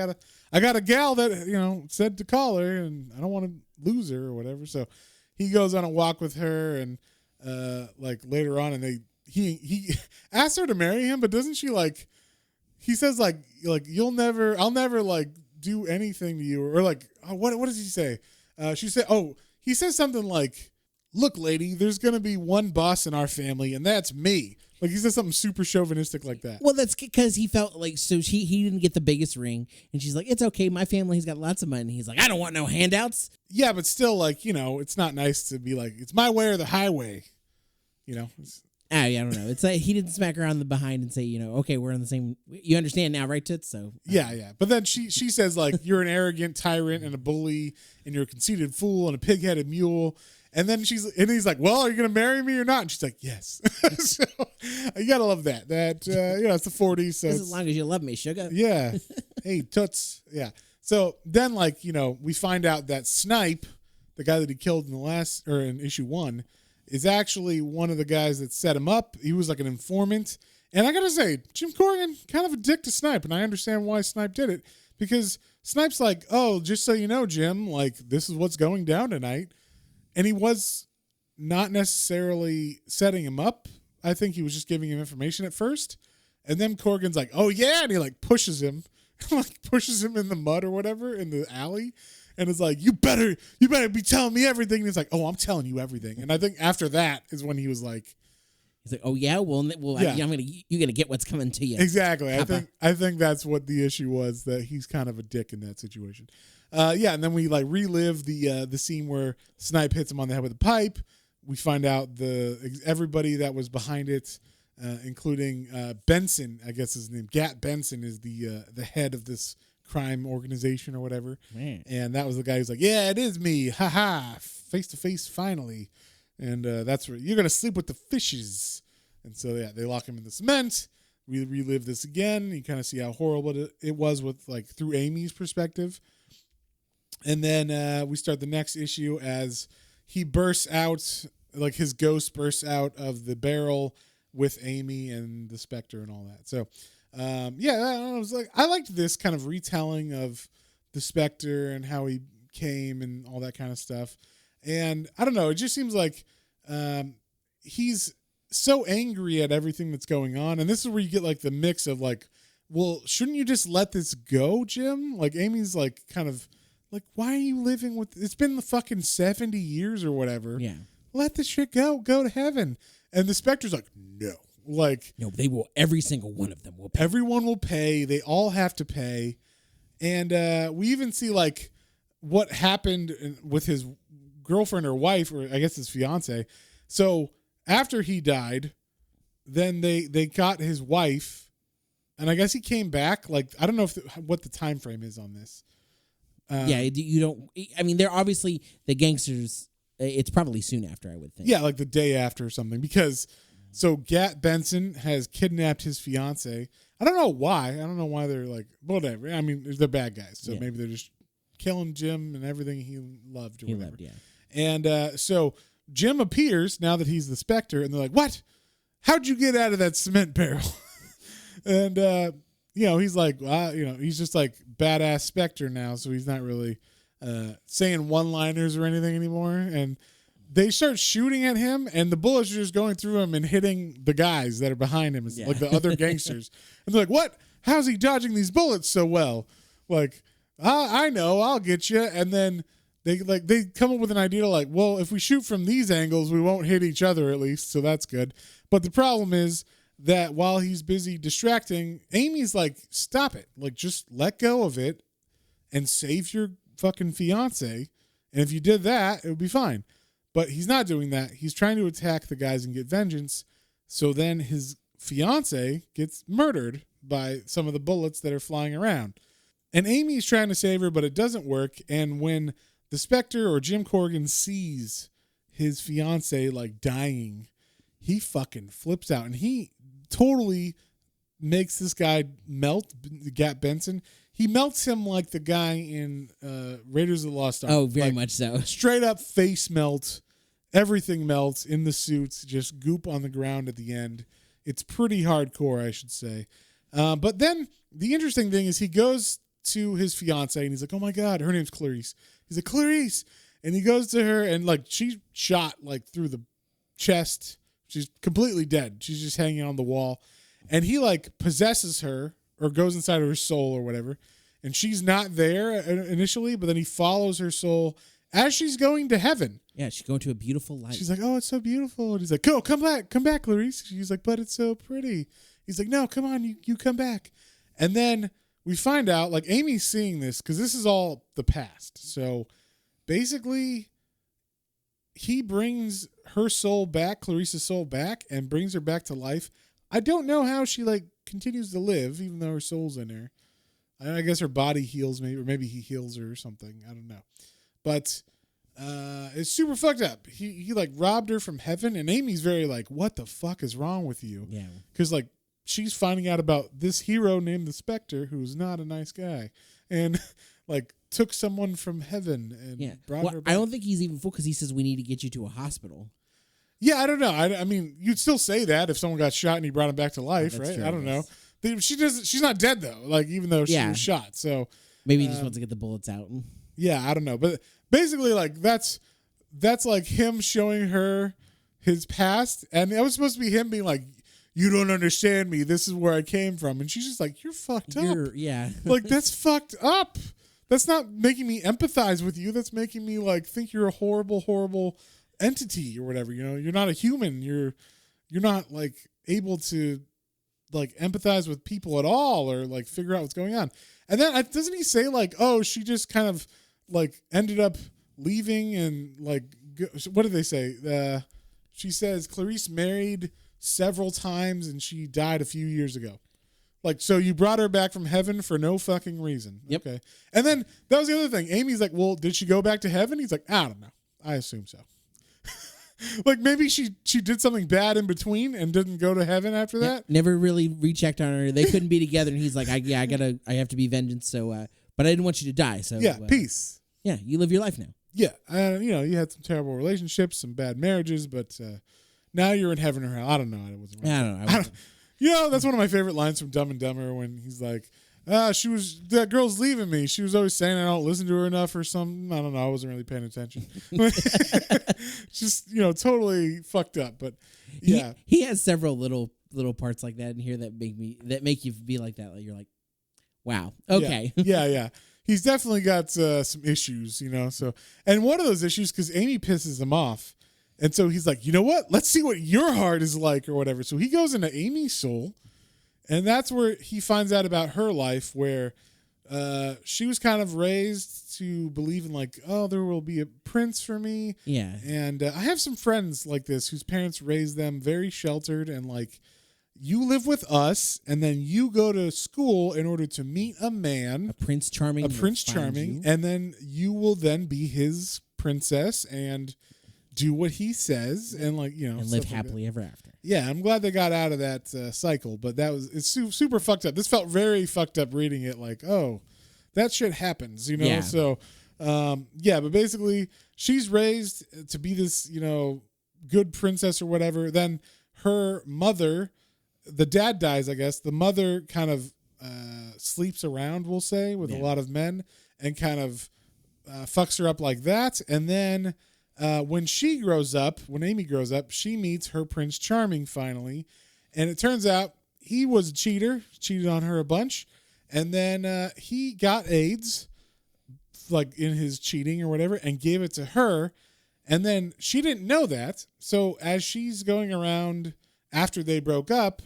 I got a gal that, said to call her and I don't want to lose her or whatever. So he goes on a walk with her and like later on and he asks her to marry him, but doesn't she like, he says like I'll never like do anything to you or like what does he say? He says something like look, lady, there's going to be one boss in our family, and that's me. Like, he says something super chauvinistic like that. Well, that's because he felt like, so he didn't get the biggest ring, and she's like, it's okay, my family's got lots of money. He's like, I don't want no handouts. Yeah, but still, like, it's not nice to be like, it's my way or the highway. Yeah, I don't know. It's like he didn't smack her on the behind and say, okay, we're on the same. You understand now, right, Toots? So yeah. But then she says, like, you're an arrogant tyrant and a bully, and you're a conceited fool and a pig-headed mule. And then he's like, well, are you gonna marry me or not? And she's like, yes. So you gotta love that. It's the 40s. So as long as you love me, sugar. Yeah. Hey, Toots. Yeah. So then, like, we find out that Snipe, the guy that he killed in issue 1, is actually one of the guys that set him up. He was like an informant. And I gotta say, Jim Corrigan, kind of a dick to Snipe, and I understand why Snipe did it. Because Snipe's like, oh, just so you know, Jim, like, this is what's going down tonight. And he was not necessarily setting him up. I think he was just giving him information at first. And then Corrigan's like, oh, yeah. And he, like, pushes him. Pushes him in the mud or whatever in the alley. And it's like, you better be telling me everything. And he's like, oh, I'm telling you everything. And I think after that is when he was like, he's like, oh, yeah? Well yeah. you're going to get what's coming to you. Exactly. I think that's what the issue was, that he's kind of a dick in that situation. And then we like relive the scene where Snipe hits him on the head with a pipe. We find out everybody that was behind it, including Benson, I guess his name. Gat Benson is the head of this crime organization or whatever. Man. And that was the guy who's like, yeah, it is me. Ha ha. Face to face finally. And that's where you're going to sleep with the fishes. And so, yeah, they lock him in the cement. We relive this again. You kind of see how horrible it was with like through Amy's perspective. And then we start the next issue as he bursts out, like his ghost bursts out of the barrel with Amy and the Spectre and all that. So, I liked this kind of retelling of the Spectre and how he came and all that kind of stuff. And I don't know, it just seems like he's so angry at everything that's going on. And this is where you get like the mix of like, well, shouldn't you just let this go, Jim? Like Amy's like kind of like, why are you living with, it's been the fucking 70 years or whatever. Yeah. Let this shit go to heaven. And the Spectre's like, no. Like, no, they will, every single one of them will pay. Everyone will pay. They all have to pay. And we even see like what happened with his girlfriend or wife, or I guess his fiance. So after he died, then they got his wife, and I guess he came back. Like, I don't know what the time frame is on this. You don't. I mean, they're obviously the gangsters. It's probably soon after, I would think. Yeah, like the day after or something. Because so Gat Benson has kidnapped his fiance. I don't know why. I don't know why they're like, whatever. I mean, they're bad guys, so maybe they're just killing Jim and everything he loved or whatever. And so Jim appears now that he's the Spectre, and they're like, what? How'd you get out of that cement barrel? And he's like, he's just like badass Spectre now, so he's not really saying one-liners or anything anymore. And they start shooting at him, and the bullets are just going through him and hitting the guys that are behind him, like the other gangsters. And they're like, what? How's he dodging these bullets so well? Like, I know, I'll get you. And then they come up with an idea like, well, if we shoot from these angles, we won't hit each other at least, so that's good. But the problem is that while he's busy distracting, Amy's like, stop it. Like, just let go of it and save your fucking fiance. And if you did that, it would be fine. But he's not doing that. He's trying to attack the guys and get vengeance. So then his fiance gets murdered by some of the bullets that are flying around. And Amy's trying to save her, but it doesn't work. And when the Spectre or Jim Corrigan sees his fiance like dying, he fucking flips out. And he totally makes this guy melt, Gat Benson. He melts him like the guy in Raiders of the Lost Ark. Oh, very much so. Straight up face melt. Everything melts in the suits. Just goop on the ground at the end. It's pretty hardcore, I should say. But then the interesting thing is he goes to his fiance and he's like, oh my God, her name's Clarice. He's like, Clarice. And he goes to her and like she's shot like through the chest. She's completely dead. She's just hanging on the wall. And he like possesses her or goes inside of her soul or whatever. And she's not there initially, but then he follows her soul as she's going to heaven. Yeah, she's going to a beautiful life. She's like, oh, it's so beautiful. And he's like, come back, Clarice. She's like, but it's so pretty. He's like, no, come on, you come back. And then we find out, like, Amy's seeing this because this is all the past. So basically, he brings her soul back, Clarice's soul back, and brings her back to life. I don't know how she, like, continues to live, even though her soul's in her. I guess her body heals, maybe, or maybe he heals her or something. I don't know. But it's super fucked up. He like robbed her from heaven, and Amy's very like, what the fuck is wrong with you? Yeah. Because like she's finding out about this hero named the Spectre, who's not a nice guy, and like took someone from heaven and brought her back. I don't think he's even full because he says we need to get you to a hospital. Yeah, I don't know. I mean, you'd still say that if someone got shot and he brought him back to life, right? True, I don't know. She's not dead though. Like even though she was shot, so maybe he just wants to get the bullets out. Yeah, I don't know, but basically, like that's like him showing her his past, and it was supposed to be him being like, "You don't understand me. This is where I came from," and she's just like, "You're fucked up." Yeah, like that's fucked up. That's not making me empathize with you. That's making me like think you're a horrible, horrible entity or whatever. You know, you're not a human. You're not like able to like empathize with people at all or like figure out what's going on. And then doesn't he say like, oh, she just kind of like ended up leaving and like, what did they say? She says Clarice married several times and she died a few years ago. Like, so you brought her back from heaven for no fucking reason. Yep. Okay. And then that was the other thing. Amy's like, well, did she go back to heaven? He's like, I don't know. I assume so. Like maybe she did something bad in between and didn't go to heaven after that. Never really rechecked on her. They couldn't be together, and he's like, I have to be vengeance. So, but I didn't want you to die. So Peace. Yeah, you live your life now. Yeah, you had some terrible relationships, some bad marriages, but now you're in heaven or hell. I don't know. I wasn't. I don't know. That's one of my favorite lines from Dumb and Dumber when he's like, that girl's leaving me. She was always saying I don't listen to her enough or something. I don't know. I wasn't really paying attention. Just, totally fucked up. But yeah. He has several little parts like that in here that make you be like that. Like you're like, wow. Okay. Yeah. He's definitely got some issues, so, and one of those issues, because Amy pisses him off. And so he's like, you know what? Let's see what your heart is like or whatever. So he goes into Amy's soul. And that's where he finds out about her life, where she was kind of raised to believe in like, oh, there will be a prince for me. Yeah. And I have some friends like this whose parents raised them very sheltered and like, you live with us and then you go to school in order to meet a man. A Prince Charming. And then you will then be his princess and do what he says and like, and live happily ever after. Yeah, I'm glad they got out of that cycle, but it's super fucked up. This felt very fucked up reading it like, oh, that shit happens, Yeah. So, but basically she's raised to be this, good princess or whatever. Then her mother, the dad dies, I guess. The mother kind of sleeps around, we'll say, with a lot of men and kind of fucks her up like that. And then when Amy grows up, she meets her Prince Charming finally. And it turns out he was a cheated on her a bunch. And then he got AIDS, like in his cheating or whatever, and gave it to her. And then she didn't know that. So as she's going around after they broke up,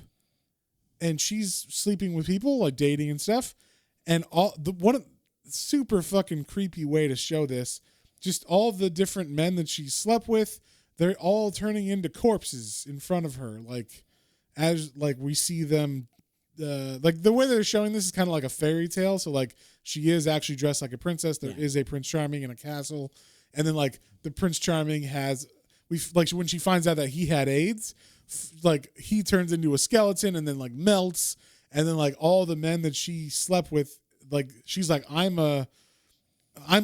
and she's sleeping with people, like dating and stuff, and super fucking creepy way to show this, just all the different men that she slept with, they're all turning into corpses in front of her, like as like we see them. Like the way they're showing this is kind of like a fairy tale. So like she is actually dressed like a princess. There is a Prince Charming in a castle, and then like the Prince Charming when she finds out that he had AIDS, like he turns into a skeleton and then like melts, and then like all the men that she slept with, like she's like I'm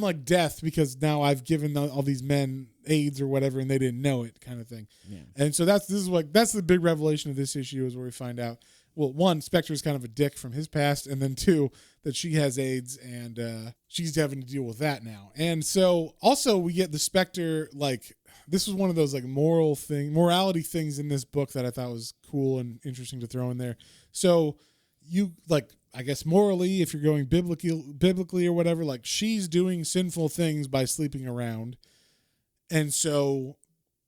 like death because now I've given all these men AIDS or whatever and they didn't know it, kind of thing. Yeah. And so that's the big revelation of this issue, is where we find out, well, one, Spectre is kind of a dick from his past, and then two, that she has AIDS and she's having to deal with that now. And so also we get the Spectre, like this was one of those like morality things in this book that I thought was cool and interesting to throw in there. So you like, I guess morally, if you're going biblically or whatever, like she's doing sinful things by sleeping around. And so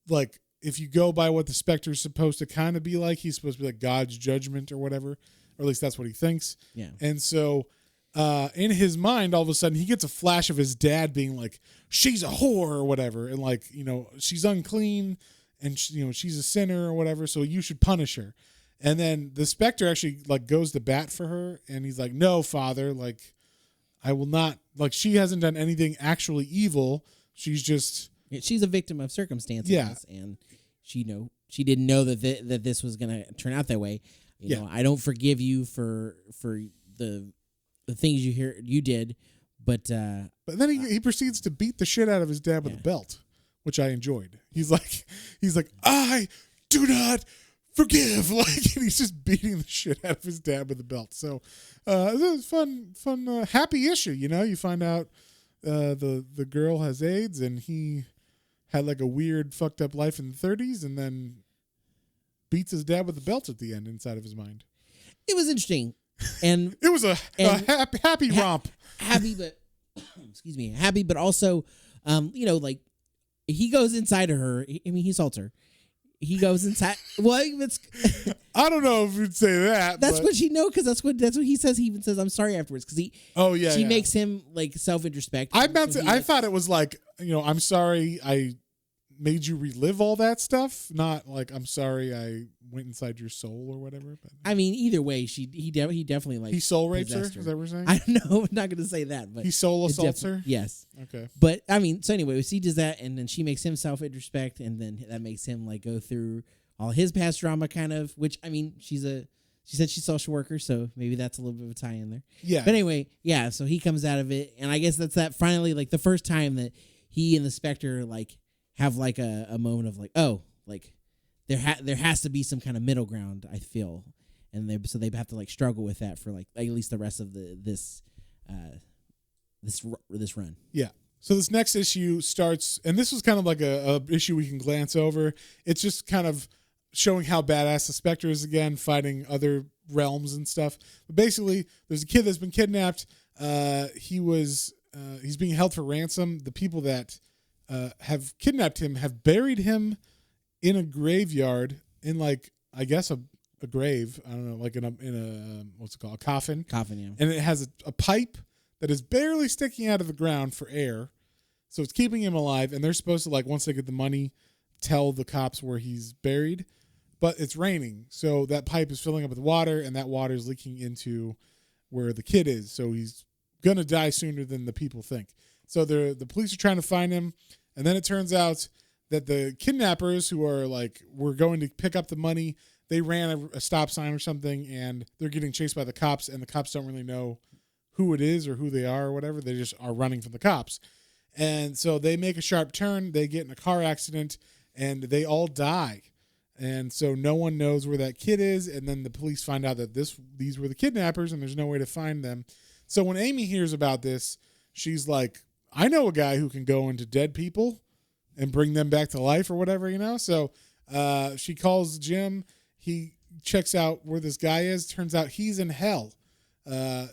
like if you go by what the Spectre's supposed to kind of be like, he's supposed to be like God's judgment or whatever, or at least that's what he thinks. Yeah. And so in his mind, all of a sudden he gets a flash of his dad being like, she's a whore or whatever. And like, you know, she's unclean and you know, she's a sinner or whatever. So you should punish her. And then the Spectre actually like goes to bat for her. And he's like, no, father, like I will not, like she hasn't done anything actually evil. She's just, she's a victim of circumstances. Yeah. And she didn't know that this was going to turn out that way. You know, I don't forgive you for the things you did, but then he proceeds to beat the shit out of his dad with a belt, which I enjoyed. He's like, I do not forgive. Like, and he's just beating the shit out of his dad with a belt. So, it was fun, happy issue. You know, you find out the girl has AIDS and he had like a weird fucked up life in the 30s, and then beats his dad with a belt at the end inside of his mind. It was interesting. And it was a happy romp. Happy, but excuse me, happy, but also, you know, like he goes inside of her. I mean, he assaults her. He goes inside. Well, it's. I don't know if you'd say that. That's what she know, because that's what he says. He even says, "I'm sorry" afterwards, because he. Oh yeah. She makes him like self-introspect. I thought it was like, you know, I'm sorry I made you relive all that stuff, not like I'm sorry I went inside your soul or whatever. But I mean, either way, he definitely like he soul rapes her. Is that what we're saying? I don't know. I'm not going to say that, but he soul assaults her. Yes. Okay. But I mean, so anyway, he does that, and then she makes him self-introspect, and then that makes him like go through all his past drama, kind of. Which I mean, she said she's a social worker, so maybe that's a little bit of a tie in there. Yeah. But anyway, yeah. So he comes out of it, and I guess that's that finally like the first time that he and the Spectre like have like a moment of like, oh, like there has to be some kind of middle ground, I feel, and they have to like struggle with that for like at least the rest of this run. Yeah. So this next issue starts, and this was kind of like a issue we can glance over. It's just kind of showing how badass the Spectre is again, fighting other realms and stuff. But basically, there's a kid that's been kidnapped. He's being held for ransom. The people that have kidnapped him have buried him in a graveyard in like, I guess a grave. I don't know, like in a what's it called? A coffin. Coffin, yeah. And it has a pipe that is barely sticking out of the ground for air. So it's keeping him alive. And they're supposed to, like, once they get the money, tell the cops where he's buried. But it's raining. So that pipe is filling up with water, and that water is leaking into where the kid is. So he's going to die sooner than the people think. So the police are trying to find him. And then it turns out that the kidnappers who are like, we're going to pick up the money, they ran a stop sign or something, and they're getting chased by the cops, and the cops don't really know who it is or who they are or whatever. They just are running from the cops. And so they make a sharp turn. They get in a car accident, and they all die. And so no one knows where that kid is. And then the police find out that these were the kidnappers, and there's no way to find them. So when Amy hears about this, she's like, I know a guy who can go into dead people and bring them back to life or whatever, you know? So she calls Jim. He checks out where this guy is. Turns out he's in hell.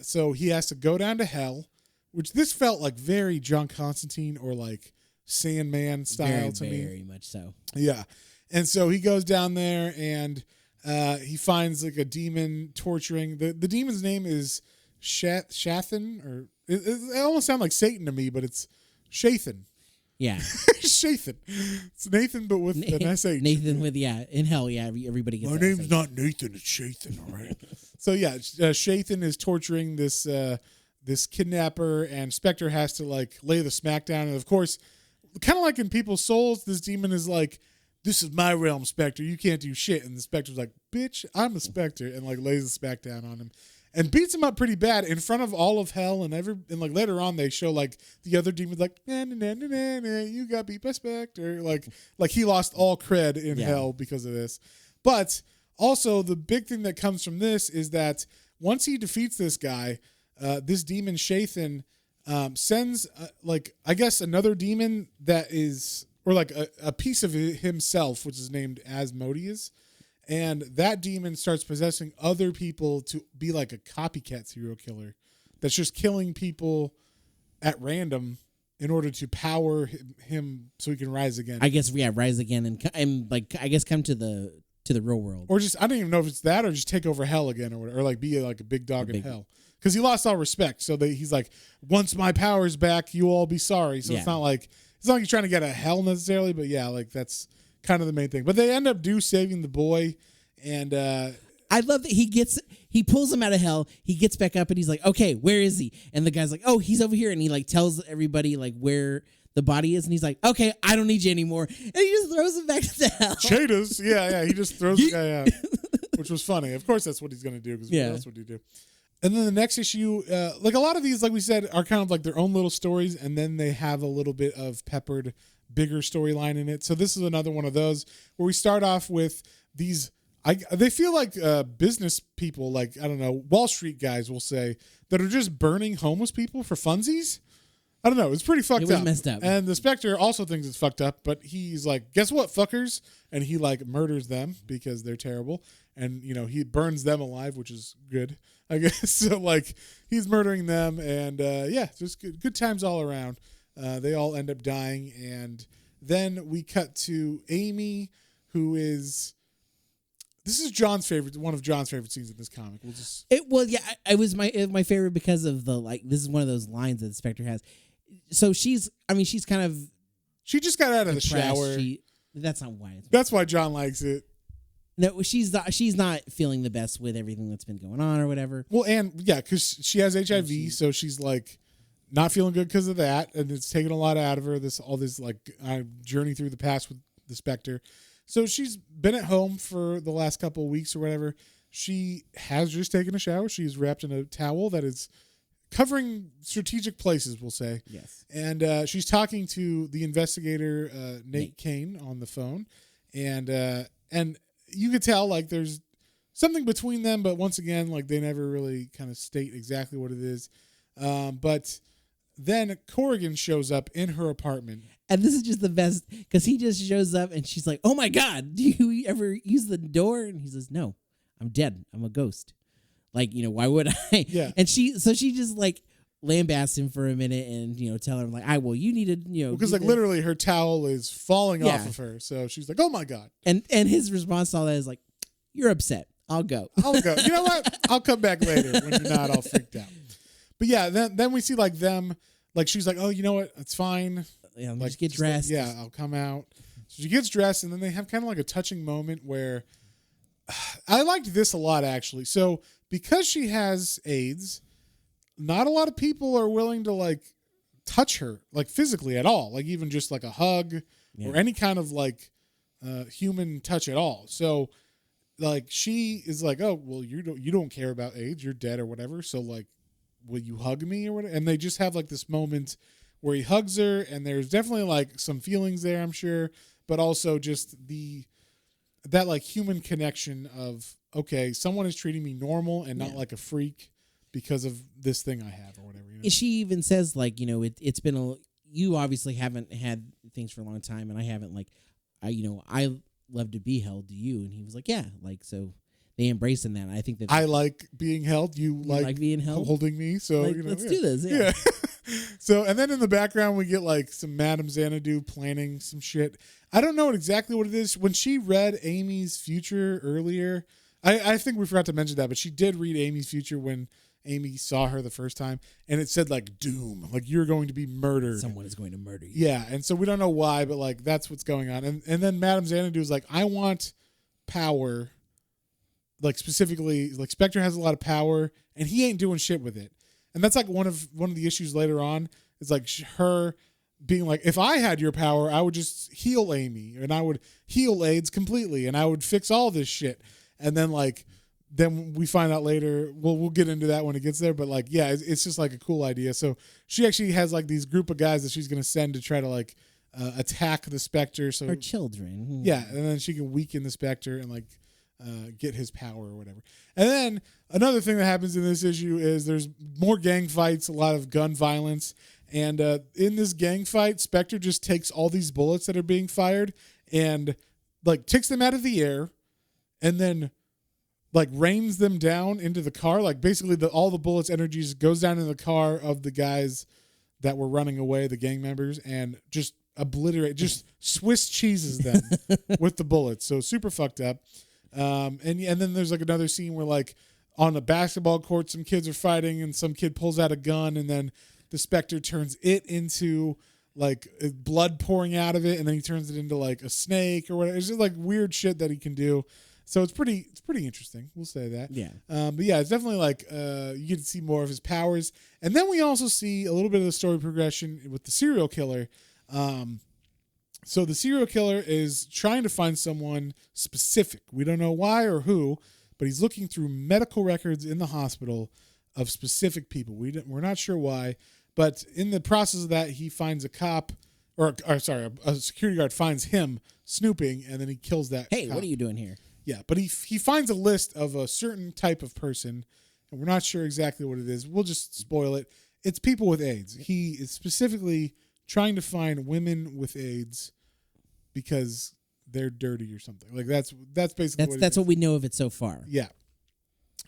So he has to go down to hell, which this felt like very John Constantine or like Sandman style to me. Very much so. Yeah. And so he goes down there and he finds like a demon torturing. The demon's name is Shathan, or it almost sounds like Satan to me, but it's Shathan. Yeah. Shathan. It's Nathan, but with an SH. Nathan with, in hell, yeah, everybody gets My name's not Nathan, it's Shathan, all right? So yeah, Shathan is torturing this kidnapper, and Spectre has to like lay the smackdown. And of course, kind of like in People's Souls, this demon is like, this is my realm, Spectre. You can't do shit. And the Spectre's like, bitch, I'm a Spectre, and like lays the smackdown on him. And beats him up pretty bad in front of all of hell, and like later on they show like the other demons like you got beat by Spectre, like he lost all cred in hell because of this. But also the big thing that comes from this is that once he defeats this guy, this demon Shathan sends like I guess another demon that is or like a piece of himself, which is named Asmodeus. And that demon starts possessing other people to be like a copycat serial killer that's just killing people at random in order to power him so he can rise again. I guess rise again and like I guess come to the real world, or just I don't even know if it's that or just take over hell again or like be like a big dog in hell because he lost all respect. So he's like, once my power's back, you all be sorry. So it's not like he's trying to get out of hell necessarily, but yeah, like that's kind of the main thing. But they end up saving the boy, and I love that he pulls him out of hell. He gets back up and he's like, okay, where is he? And the guy's like, oh, he's over here. And he like tells everybody like where the body is. And he's like, okay, I don't need you anymore. And he just throws him back to the hell. Chadas. Yeah. He just throws the guy out, which was funny. Of course, that's what he's going to do because what else would he do? And then the next issue, like a lot of these, like we said, are kind of like their own little stories. And then they have a little bit of peppered bigger storyline in it. So this is another one of those where we start off with these they feel like business people, like, I don't know, Wall Street guys will say, that are just burning homeless people for funsies. I don't know. It's pretty fucked up. It was messed up. And the Spectre also thinks it's fucked up, but he's like, guess what, fuckers? And he like murders them because they're terrible. And, you know, he burns them alive, which is good, I guess. So like he's murdering them. And just good times all around. They all end up dying. And then we cut to Amy, who is... This is one of John's favorite scenes in this comic. It was my favorite because of the like. This is one of those lines that the Spectre has. So she's kind of. She just got out of the shower. That's not why. That's why John likes it. No, she's not feeling the best with everything that's been going on or whatever. Well, and because she has HIV, so she's like not feeling good because of that, and it's taken a lot out of her. All this like journey through the past with the Spectre. So she's been at home for the last couple of weeks or whatever. She has just taken a shower. She's wrapped in a towel that is covering strategic places, we'll say. Yes. And she's talking to the investigator, Nate Kane, on the phone. And you could tell, like, there's something between them, but once again, like, they never really kind of state exactly what it is. But then Corrigan shows up in her apartment. And this is just the best because he just shows up and she's like, oh my God, do you ever use the door? And he says, no, I'm dead. I'm a ghost. Like, you know, why would I? Yeah. And she just like lambasts him for a minute and, you know, tell him like, you need to, you know. Because like literally her towel is falling off of her. So she's like, oh my God. And his response to all that is like, you're upset. I'll go. You know what? I'll come back later when you're not all freaked out. But yeah, then we see like them, like she's like, oh, you know what? It's fine. Yeah, like, just get dressed. I'll come out. So she gets dressed, and then they have kind of like a touching moment where I liked this a lot, actually. So because she has AIDS, not a lot of people are willing to like touch her, like physically at all, like even just like a hug or any kind of like human touch at all. So like she is like, oh, well, you don't care about AIDS, you're dead or whatever. So like, will you hug me or whatever? And they just have like this moment where he hugs her, and there's definitely like some feelings there, I'm sure, but also just that like human connection of, okay, someone is treating me normal and not like a freak because of this thing I have or whatever. You know? She even says like, you know, it's been you obviously haven't had things for a long time, and I haven't like, I love to be held. Do you? And he was like, yeah, like so. They embrace in that. I think that I like being held. You like being held, holding me. So like, let's do this. Yeah. So and then in the background we get like some Madame Xanadu planning some shit. I don't know exactly what it is. When she read Amy's future earlier, I think we forgot to mention that, but she did read Amy's future when Amy saw her the first time, and it said like doom, like you're going to be murdered. Someone is going to murder you. Yeah, and so we don't know why, but like that's what's going on. And then Madame Xanadu is like, I want power. Like specifically, like Spectre has a lot of power, and he ain't doing shit with it. And that's like one of the issues later on. Is like her being like, if I had your power, I would just heal Amy, and I would heal AIDS completely, and I would fix all this shit. And then then we find out later. We'll get into that when it gets there. But like, yeah, it's just like a cool idea. So she actually has like these group of guys that she's gonna send to try to like attack the Spectre. So her children. Yeah, and then she can weaken the Spectre and like. Get his power or whatever. And then another thing that happens in this issue is there's more gang fights, a lot of gun violence. And in this gang fight, Spectre just takes all these bullets that are being fired and like takes them out of the air and then like rains them down into the car. Like basically all the bullets' energies goes down in the car of the guys that were running away, the gang members, and just just Swiss cheeses them with the bullets. So super fucked up. And then there's like another scene where like on a basketball court, some kids are fighting and some kid pulls out a gun, and then the Spectre turns it into like blood pouring out of it, and then he turns it into like a snake or whatever. It's just like weird shit that he can do. So it's pretty interesting. We'll say that. Yeah. But yeah, it's definitely like you get to see more of his powers, and then we also see a little bit of the story progression with the serial killer. So the serial killer is trying to find someone specific. We don't know why or who, but he's looking through medical records in the hospital of specific people. We're not sure why, but in the process of that, he finds a cop, a security guard finds him snooping, and then he kills that Hey, cop. what are you doing here? Yeah, but he finds a list of a certain type of person, and we're not sure exactly what it is. We'll just spoil it. It's people with AIDS. He is specifically trying to find women with AIDS because they're dirty or something. Like that's basically that's what we know of it so far. Yeah.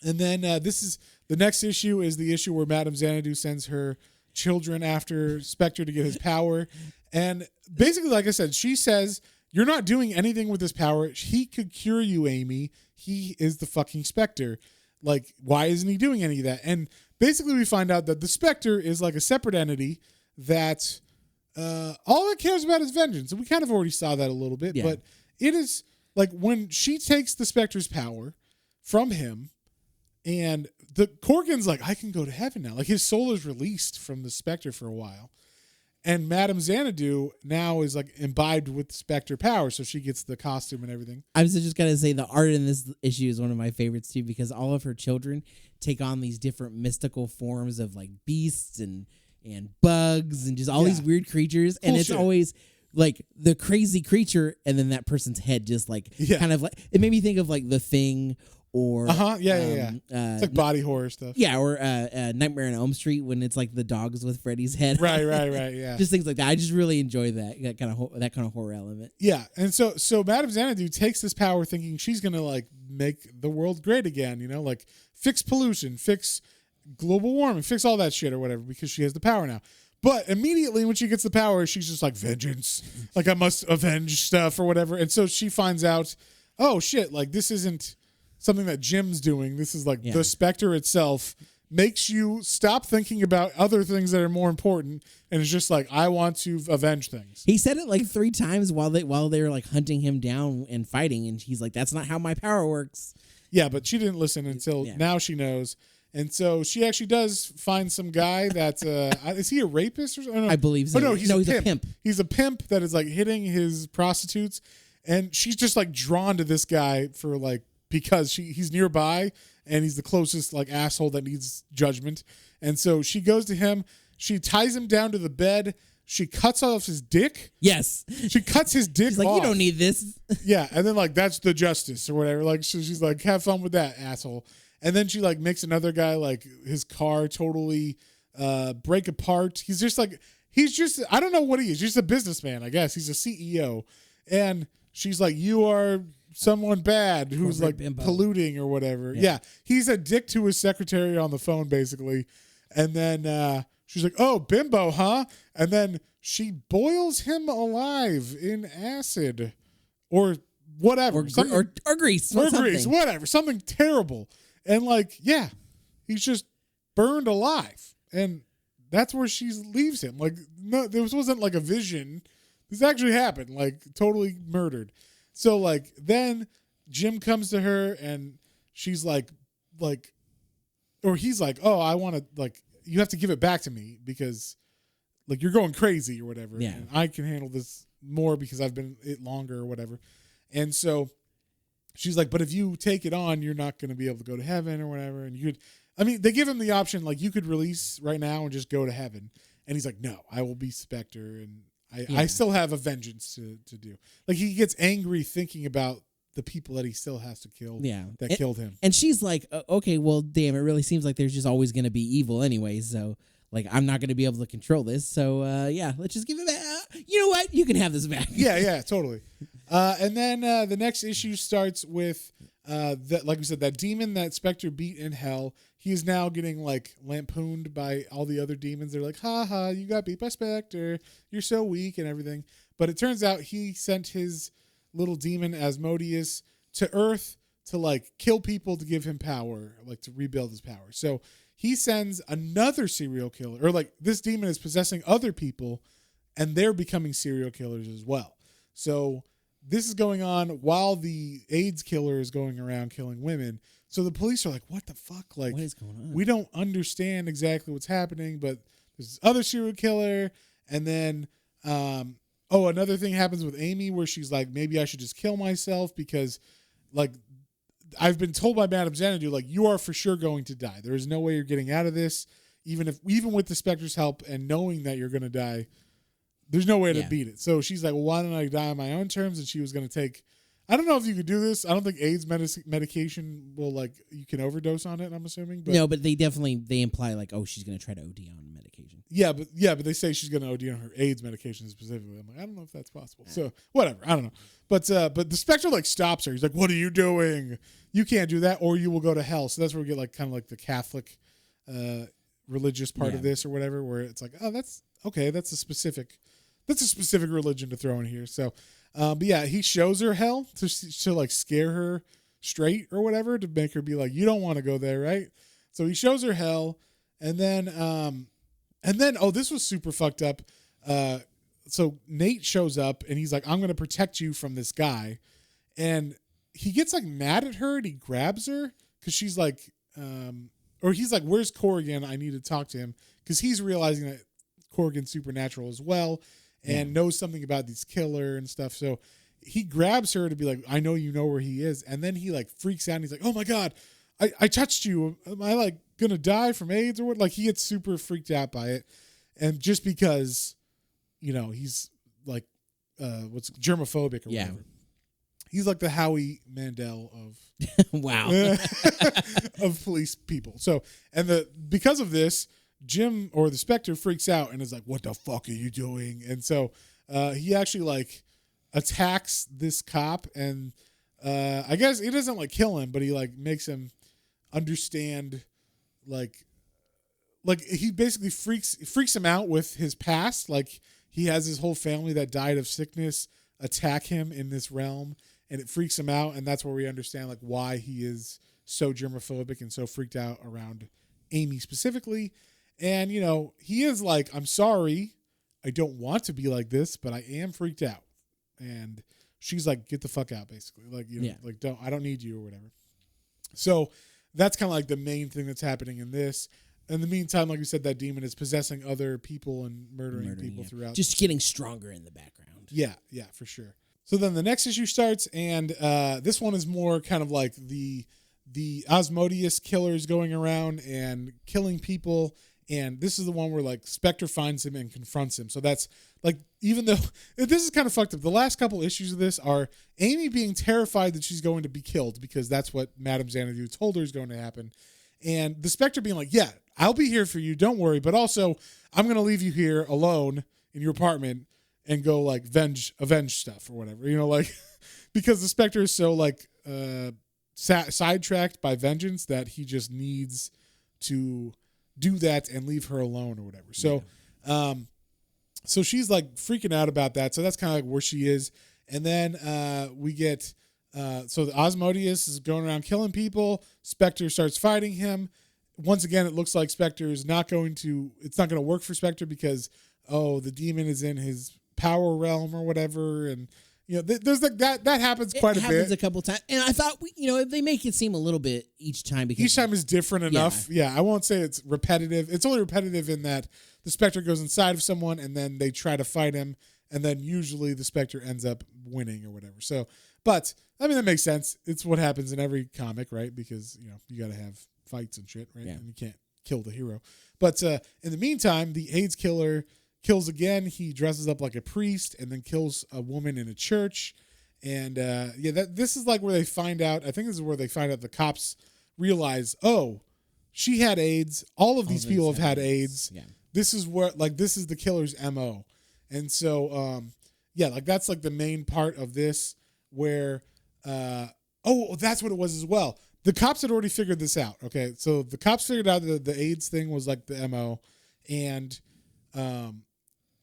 And then this is the next issue is the issue where Madame Xanadu sends her children after Spectre to get his power. And basically, like I said, she says, you're not doing anything with this power. He could cure you, Amy. He is the fucking Spectre. Like, why isn't he doing any of that? And basically we find out that the Spectre is like a separate entity that all it cares about is vengeance. And we kind of already saw that a little bit, but it is like when she takes the Spectre's power from him, and the Corrigan's like, I can go to heaven now. Like his soul is released from the Spectre for a while. And Madame Xanadu now is like imbibed with Spectre power, so she gets the costume and everything. I was just gonna say the art in this issue is one of my favorites too, because all of her children take on these different mystical forms of like beasts and bugs and just all these weird creatures, and it's always like the crazy creature, and then that person's head just like kind of like it made me think of like The Thing. Or it's like body horror stuff. Yeah, or Nightmare on Elm Street when it's like the dogs with Freddy's head. Right. Yeah, just things like that. I just really enjoy that kind of horror element. Yeah, and so Madame Xanadu takes this power, thinking she's gonna like make the world great again. You know, like fix pollution, fix global warming, fix all that shit or whatever, because she has the power now. But immediately when she gets the power, she's just like, vengeance, like I must avenge stuff or whatever. And so she finds out, oh shit, like this isn't something that Jim's doing. This is like the Spectre itself makes you stop thinking about other things that are more important, and it's just like, I want to avenge things. He said it like 3 times while they were like hunting him down and fighting, and he's like, that's not how my power works. Yeah, but she didn't listen until now she knows. And so she actually does find some guy that is he a rapist or something? I believe so. Oh, no, he's a pimp. He's a pimp that is like hitting his prostitutes, and she's just like drawn to this guy for like because he's nearby and he's the closest like asshole that needs judgment. And so she goes to him, she ties him down to the bed, she cuts off his dick. Yes. She cuts his dick She's like, off. you don't need this. Yeah, and then like that's the justice or whatever. Like she's like, have fun with that, asshole. And then she like makes another guy like his car totally break apart. He's just I don't know what he is. He's just a businessman, I guess. He's a CEO. And she's like, you are someone bad who's like polluting or whatever. Yeah. He's a dick to his secretary on the phone, basically. And then she's like, oh, bimbo, huh? And then she boils him alive in acid or whatever. Or grease. Or grease, whatever. Something terrible. And like, yeah, he's just burned alive. And that's where she leaves him. Like, no, this wasn't like a vision. This actually happened. Like, totally murdered. So like then Jim comes to her and she's like, or he's like, oh, I want to like, you have to give it back to me because like you're going crazy or whatever. Yeah. And I can handle this more because I've been it longer or whatever. And so she's like, but if you take it on, you're not going to be able to go to heaven or whatever. And they give him the option, like you could release right now and just go to heaven. And he's like, no, I will be Spectre and I still have a vengeance to do. Like he gets angry thinking about the people that he still has to kill. Yeah, that killed him. And she's like, okay, well, damn, it really seems like there's just always going to be evil anyway. So like, I'm not going to be able to control this. So let's just give it back. You know what? You can have this back. Yeah, totally. And then the next issue starts with that, like we said, that demon that Spectre beat in hell, he is now getting like lampooned by all the other demons. They're like, ha ha, you got beat by Spectre. You're so weak and everything. But it turns out he sent his little demon Asmodeus to Earth to like kill people to give him power, like to rebuild his power. So he sends another serial killer, or like this demon is possessing other people and they're becoming serial killers as well. So this is going on while the AIDS killer is going around killing women. So the police are like, what the fuck? Like, what is going on? We don't understand exactly what's happening, but there's this other serial killer. And then, another thing happens with Amy where she's like, maybe I should just kill myself because like I've been told by Madame Xanadu, like, you are for sure going to die. There is no way you're getting out of this. Even with the Spectre's help and knowing that you're going to die, there's no way to beat it. So she's like, well, why don't I die on my own terms? And she was going to take, I don't know if you could do this. I don't think AIDS medication will, like, you can overdose on it, I'm assuming. But no, but they imply like, oh, she's going to try to OD on medication. Yeah, but they say she's going to OD on her AIDS medication specifically. I'm like, I don't know if that's possible. So whatever, I don't know. But the Spectre like stops her. He's like, what are you doing? You can't do that, or you will go to hell. So that's where we get like kind of like the Catholic religious part of this or whatever, where it's like, oh, that's okay. That's a specific religion to throw in here. So, but yeah, he shows her hell to like scare her straight or whatever, to make her be like, you don't want to go there, right? So he shows her hell, and then this was super fucked up. So Nate shows up and he's like, I'm going to protect you from this guy. And he gets like mad at her and he grabs her because she's like, or he's like, where's Corrigan? I need to talk to him, because he's realizing that Corrigan's supernatural as well and knows something about this killer and stuff. So he grabs her to be like, I know you know where he is. And then he like freaks out and he's like, oh my God, I touched you. Am I like going to die from AIDS or what? Like he gets super freaked out by it. And just because, you know, he's like, what's germophobic or whatever. He's like the Howie Mandel of wow of police people. So, and because of this, Jim or the Spectre freaks out and is like, what the fuck are you doing? And so he actually like attacks this cop, and I guess he doesn't like kill him, but he like makes him understand like he basically freaks him out with his past. Like he has his whole family that died of sickness attack him in this realm, and it freaks him out. And that's where we understand like why he is so germophobic and so freaked out around Amy specifically. And, you know, he is like, I'm sorry, I don't want to be like this, but I am freaked out. And she's like, get the fuck out, basically. Like, you know, like, I don't need you or whatever. So that's kind of like the main thing that's happening in this. In the meantime, like we said, that demon is possessing other people and murdering people throughout. Just getting stronger in the background. Yeah, for sure. So then the next issue starts, and this one is more kind of like the Asmodeus killers going around and killing people. And this is the one where like Spectre finds him and confronts him. So that's like, even though this is kind of fucked up, the last couple issues of this are Amy being terrified that she's going to be killed because that's what Madame Xanadu told her is going to happen. And the Spectre being like, yeah, I'll be here for you, don't worry. But also, I'm going to leave you here alone in your apartment and go like avenge stuff or whatever, you know, like, because the Spectre is so like sidetracked by vengeance that he just needs to do that and leave her alone or whatever. So, so she's like freaking out about that. So that's kind of like where she is. And then we get, so the Asmodeus is going around killing people. Spectre starts fighting him. Once again, it looks like Spectre is not going to work for Spectre because, the demon is in his power realm or whatever. And, you know, there's like that happens quite a bit. It happens a couple times. And I thought, they make it seem a little bit each time. Because each time is different enough. Yeah, I won't say it's repetitive. It's only repetitive in that the Spectre goes inside of someone and then they try to fight him. And then usually the Spectre ends up winning or whatever. So, but, I mean, that makes sense. It's what happens in every comic, right? Because, you know, you got to have fights and shit, right? Yeah. And you can't kill the hero. But in the meantime, the AIDS killer kills again. He dresses up like a priest and then kills a woman in a church. And this is like where they find out. I think this is where they find out the cops realize, she had AIDS. All of these people have had AIDS. Yeah. This is this is the killer's MO. And so, like that's like the main part of this where Oh, that's what it was as well. The cops had already figured this out. Okay, so the cops figured out that the AIDS thing was like the MO, and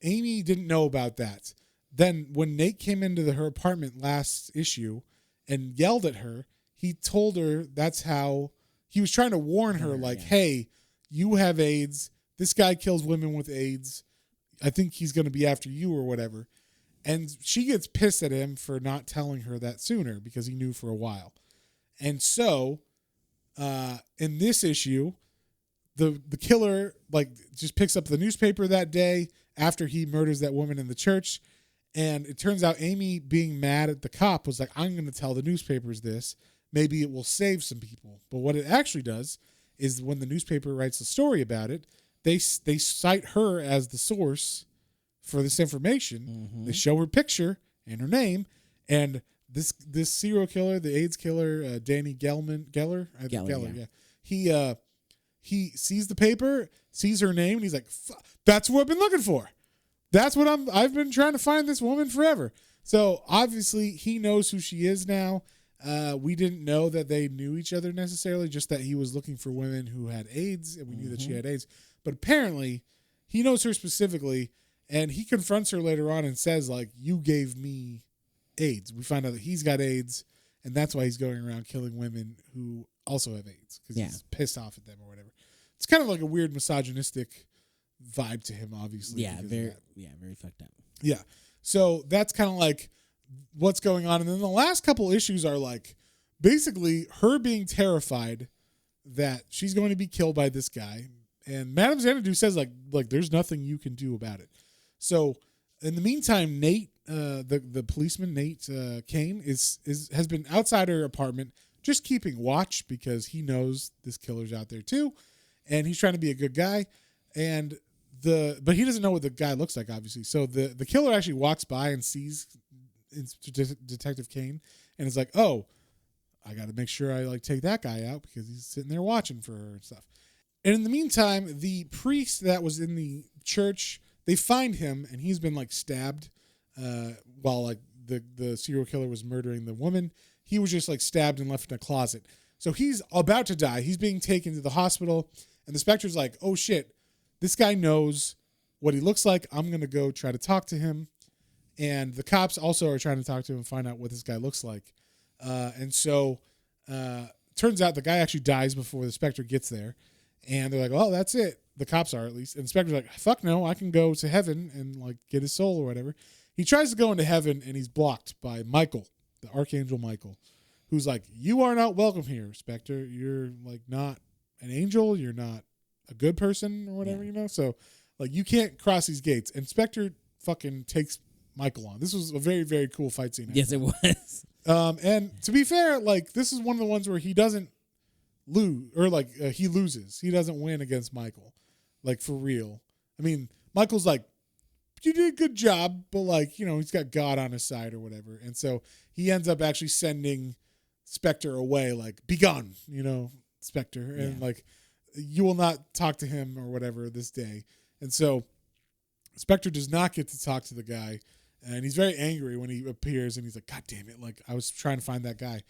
Amy didn't know about that. Then when Nate came into her apartment last issue and yelled at her, he told her that's how he was trying to warn her, like, hey, you have AIDS. This guy kills women with AIDS. I think he's going to be after you or whatever. And she gets pissed at him for not telling her that sooner because he knew for a while. And so in this issue, the killer like just picks up the newspaper that day after he murders that woman in the church. And it turns out Amy being mad at the cop was like, I'm going to tell the newspapers this. Maybe it will save some people. But what it actually does is when the newspaper writes a story about it, they cite her as the source for this information. Mm-hmm. They show her picture and her name, and this serial killer, the AIDS killer, Danny Geller, yeah. He sees the paper, sees her name, and he's like, "That's what I've been looking for. That's what I've been trying to find this woman forever." So obviously he knows who she is now. We didn't know that they knew each other necessarily, just that he was looking for women who had AIDS, and we knew that she had AIDS. But apparently he knows her specifically. And he confronts her later on and says, like, you gave me AIDS. We find out that he's got AIDS, and that's why he's going around killing women who also have AIDS, because he's pissed off at them or whatever. It's kind of like a weird misogynistic vibe to him, obviously. Yeah, very fucked up. Yeah. So that's kind of like what's going on. And then the last couple issues are like basically her being terrified that she's going to be killed by this guy. And Madame Xanadu says, like there's nothing you can do about it. So in the meantime, Nate, the policeman, Nate Kane, has been outside her apartment just keeping watch because he knows this killer's out there too, and he's trying to be a good guy. But he doesn't know what the guy looks like, obviously. So the killer actually walks by and sees Detective Kane and is like, "Oh, I got to make sure I like take that guy out because he's sitting there watching for her and stuff." And in the meantime, the priest that was in the church, they find him, and he's been like stabbed while like the serial killer was murdering the woman. He was just like stabbed and left in a closet. So he's about to die. He's being taken to the hospital, and the Spectre's like, oh shit, this guy knows what he looks like. I'm going to go try to talk to him. And the cops also are trying to talk to him and find out what this guy looks like. And so turns out the guy actually dies before the Spectre gets there. And they're like, oh, that's it. The cops are, at least. And Spectre's like, fuck no, I can go to heaven and like get his soul or whatever. He tries to go into heaven, and he's blocked by Michael, the Archangel Michael, who's like, you are not welcome here, Spectre. You're like not an angel. You're not a good person or whatever, you know? So like you can't cross these gates. And Spectre fucking takes Michael on. This was a very, very cool fight scene. Yes, it was. And to be fair, like this is one of the ones where he doesn't lose, or like he loses. He doesn't win against Michael, like for real. I mean, Michael's like, you did a good job, but like, you know, he's got God on his side or whatever. And so he ends up actually sending Spectre away, like, be gone, you know, Spectre. And like, you will not talk to him or whatever this day. And so Spectre does not get to talk to the guy. And he's very angry when he appears, and he's like, God damn it. Like, I was trying to find that guy.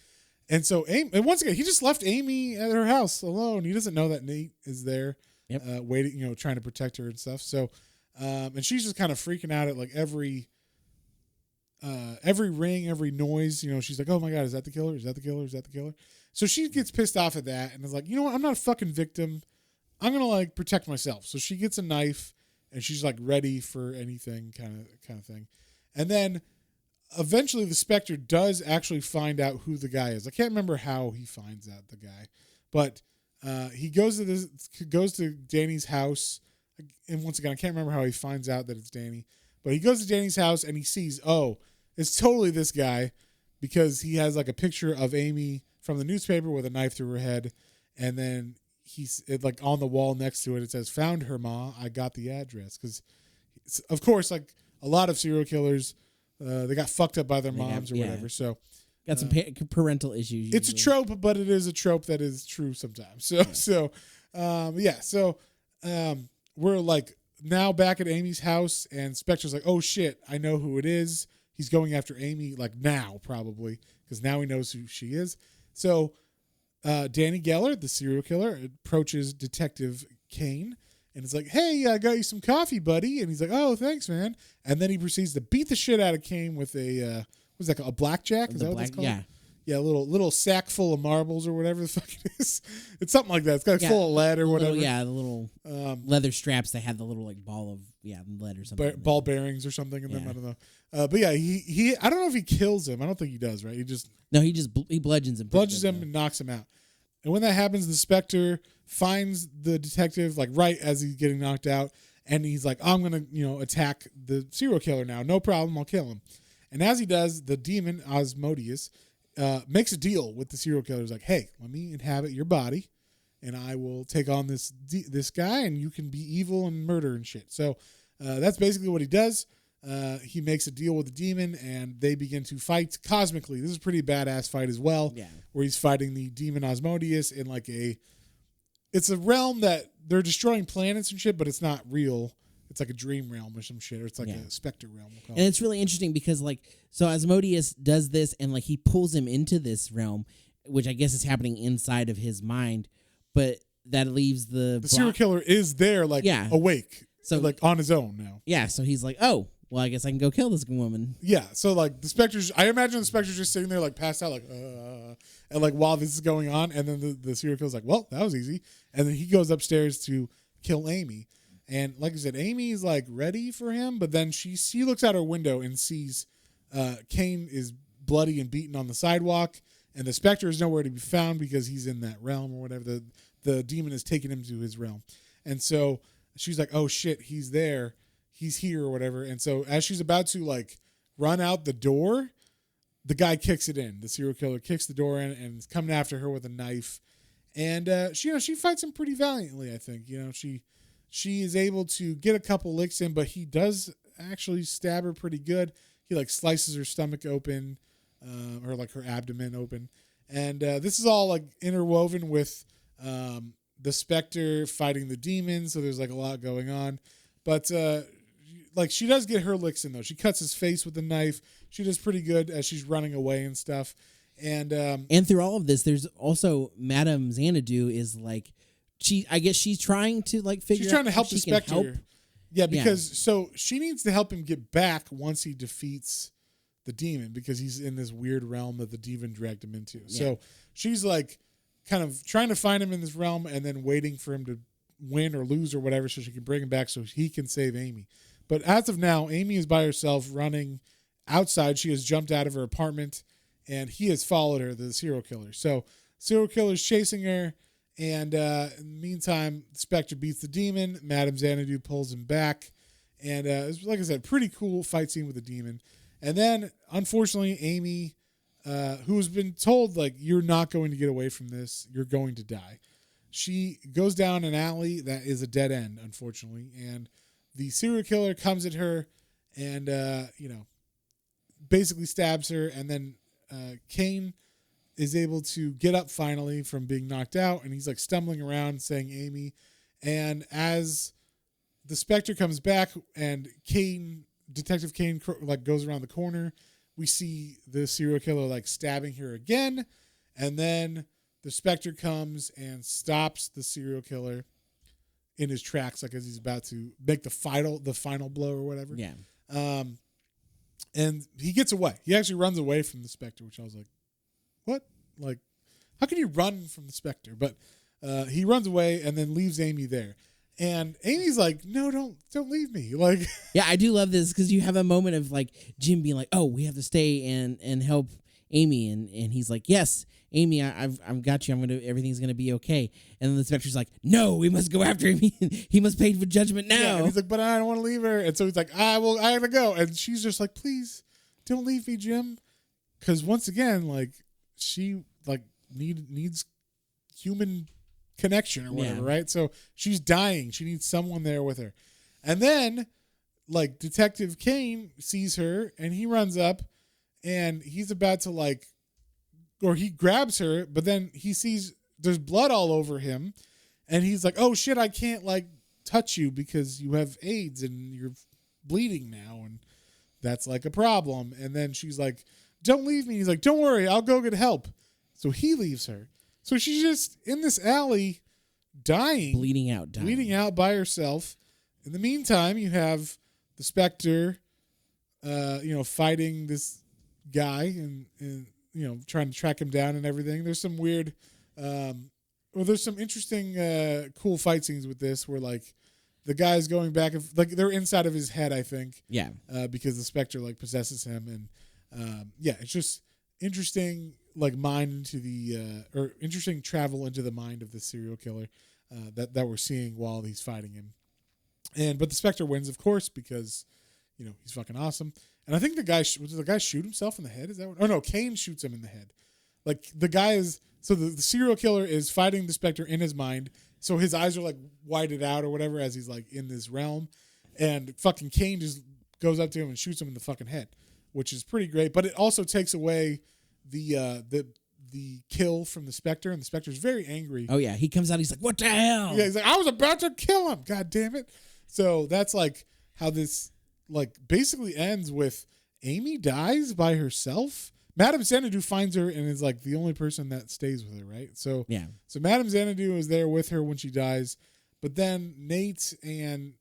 And so, and once again, he just left Amy at her house alone. He doesn't know that Nate is there, waiting, you know, trying to protect her and stuff. So, and she's just kind of freaking out at like every ring, every noise, you know, she's like, oh my God, is that the killer? Is that the killer? Is that the killer? So she gets pissed off at that and is like, you know what? I'm not a fucking victim. I'm going to like protect myself. So she gets a knife and she's like ready for anything kind of thing. And then eventually the Spectre does actually find out who the guy is. I can't remember how he finds out the guy, but he goes to Danny's house. And once again, I can't remember how he finds out that it's Danny, but he goes to Danny's house and he sees, oh, it's totally this guy, because he has like a picture of Amy from the newspaper with a knife through her head. And then like on the wall next to it, it says, found her, Ma. I got the address. Because of course, like a lot of serial killers, they got fucked up by their moms or whatever. So got some parental issues. Usually. It's a trope, but it is a trope that is true sometimes. So, we're like now back at Amy's house, and Spectre's like, oh shit, I know who it is. He's going after Amy like now, probably, because now he knows who she is. So Danny Geller, the serial killer, approaches Detective Kane and is like, "Hey, I got you some coffee, buddy." And he's like, "Oh, thanks, man." And then he proceeds to beat the shit out of Kane with a what's that called? A blackjack? Is that what that's called? Yeah. Yeah, a little sack full of marbles or whatever the fuck it is. It's something like that. It's got full of lead or whatever. The little leather straps that had the little like ball of lead or something. Ball bearings or something in them. I don't know. But yeah, he I don't know if he kills him. I don't think he does. Right? He bludgeons him. Bludgeons him and knocks him out. And when that happens, the Spectre finds the detective like right as he's getting knocked out, and he's like, "I'm gonna attack the serial killer now. No problem. I'll kill him." And as he does, the demon Asmodeus makes a deal with the serial killer. He's like, "Hey, let me inhabit your body, and I will take on this guy, and you can be evil and murder and shit." So that's basically what he does. He makes a deal with the demon, and they begin to fight cosmically. This is a pretty badass fight as well, where he's fighting the demon Asmodeus in like it's a realm that they're destroying planets and shit, but it's not real. It's like a dream realm or some shit, or it's like a Spectre realm. And it's really interesting because so Asmodeus does this, and he pulls him into this realm, which I guess is happening inside of his mind, but that leaves the serial killer is there, awake, so on his own now. Yeah, so he's like, "Oh, well, I guess I can go kill this woman." Yeah, so the Spectre's, I imagine the Spectre's just sitting there passed out and while this is going on, and then the serial killer's like, "Well, that was easy," and then he goes upstairs to kill Amy. And like I said, Amy's ready for him, but then she looks out her window and sees Kane is bloody and beaten on the sidewalk, and the Spectre is nowhere to be found because he's in that realm or whatever. The demon has taken him to his realm. And so she's like, "Oh shit, he's there. He's here," or whatever. And so as she's about to run out the door, the guy kicks it in. The serial killer kicks the door in and is coming after her with a knife. And she fights him pretty valiantly, I think. She is able to get a couple licks in, but he does actually stab her pretty good. He slices her stomach open, or her abdomen open. And this is all interwoven with the Spectre fighting the demon. So there's a lot going on. But she does get her licks in though. She cuts his face with a knife. She does pretty good as she's running away and stuff. And through all of this, there's also Madame Xanadu is I guess she's trying to figure out. She's trying to help the Spectre. Help. Yeah, because so she needs to help him get back once he defeats the demon, because he's in this weird realm that the demon dragged him into. Yeah. So she's kind of trying to find him in this realm and then waiting for him to win or lose or whatever so she can bring him back so he can save Amy. But as of now, Amy is by herself running outside. She has jumped out of her apartment and he has followed her, the serial killer. So serial killer's chasing her. And in the meantime, Spectre beats the demon. Madame Xanadu pulls him back. And it's, like I said, pretty cool fight scene with the demon. And then, unfortunately, Amy, who has been told, you're not going to get away from this. You're going to die. She goes down an alley that is a dead end, unfortunately. And the serial killer comes at her and, basically stabs her. And then Kane is able to get up finally from being knocked out, and he's stumbling around saying Amy. And as the Spectre comes back and Detective Kane goes around the corner, we see the serial killer stabbing her again, and then the Spectre comes and stops the serial killer in his tracks, as he's about to make the final blow or whatever. Yeah. And he gets away. He actually runs away from the Spectre, which I was like, what? How can you run from the Spectre? But he runs away and then leaves Amy there. And Amy's like, "No, don't leave me." Yeah, I do love this because you have a moment of Jim being like, "Oh, we have to stay and help Amy," and he's like, "Yes, Amy, I've got you. Everything's gonna be okay." And then the Spectre's like, "No, we must go after him. He must pay for judgment now." Yeah, and he's like, "But I don't want to leave her." And so he's like, I have to go. And she's just like, "Please, don't leave me, Jim," because once again, she needs human connection or whatever, right? So she's dying. She needs someone there with her. And then Detective Kane sees her and he runs up and he's about to or he grabs her, but then he sees there's blood all over him and he's like, "Oh shit, I can't touch you because you have AIDS and you're bleeding now," and that's a problem. And then she's don't leave me. He's like, don't worry, I'll go get help. So he leaves her. So she's just in this alley dying. Bleeding out by herself. In the meantime, you have the Spectre, fighting this guy and trying to track him down and everything. There's some weird, there's some interesting, cool fight scenes with this where like the guy's going back and like they're inside of his head, I think. Yeah. Because the Spectre like possesses him and it's just interesting like mind into the or interesting travel into the mind of the serial killer that we're seeing while he's fighting him. But the Spectre wins, of course, because he's fucking awesome. And I think the guy did the guy shoot himself in the head? Is that what? Oh no, Kane shoots him in the head. Like the guy is the serial killer is fighting the Spectre in his mind, so his eyes are like whited out or whatever as he's like in this realm, and fucking Kane just goes up to him and shoots him in the fucking head, which is pretty great. But it also takes away the kill from the Spectre, and the Spectre's very angry. Oh yeah, he comes out. He's like, "What the hell?" Yeah, he's like, "I was about to kill him. God damn it!" So that's like how this like basically ends with Amy dies by herself. Madame Xanadu finds her and is like the only person that stays with her, right? So yeah. So Madame Xanadu is there with her when she dies, but then Nate and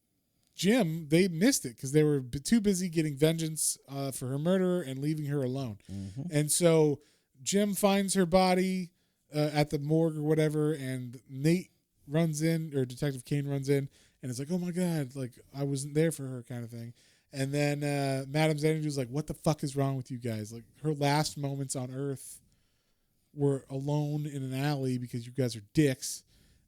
Jim, they missed it because they were too busy getting vengeance for her murderer and leaving her alone. Mm-hmm. And so Jim finds her body at the morgue or whatever, and Nate runs in, or Detective Kane runs in, and it's like, oh my God, like I wasn't there for her kind of thing. And then Madame Xanadu's like, what the fuck is wrong with you guys? Like her last moments on Earth were alone in an alley because you guys are dicks.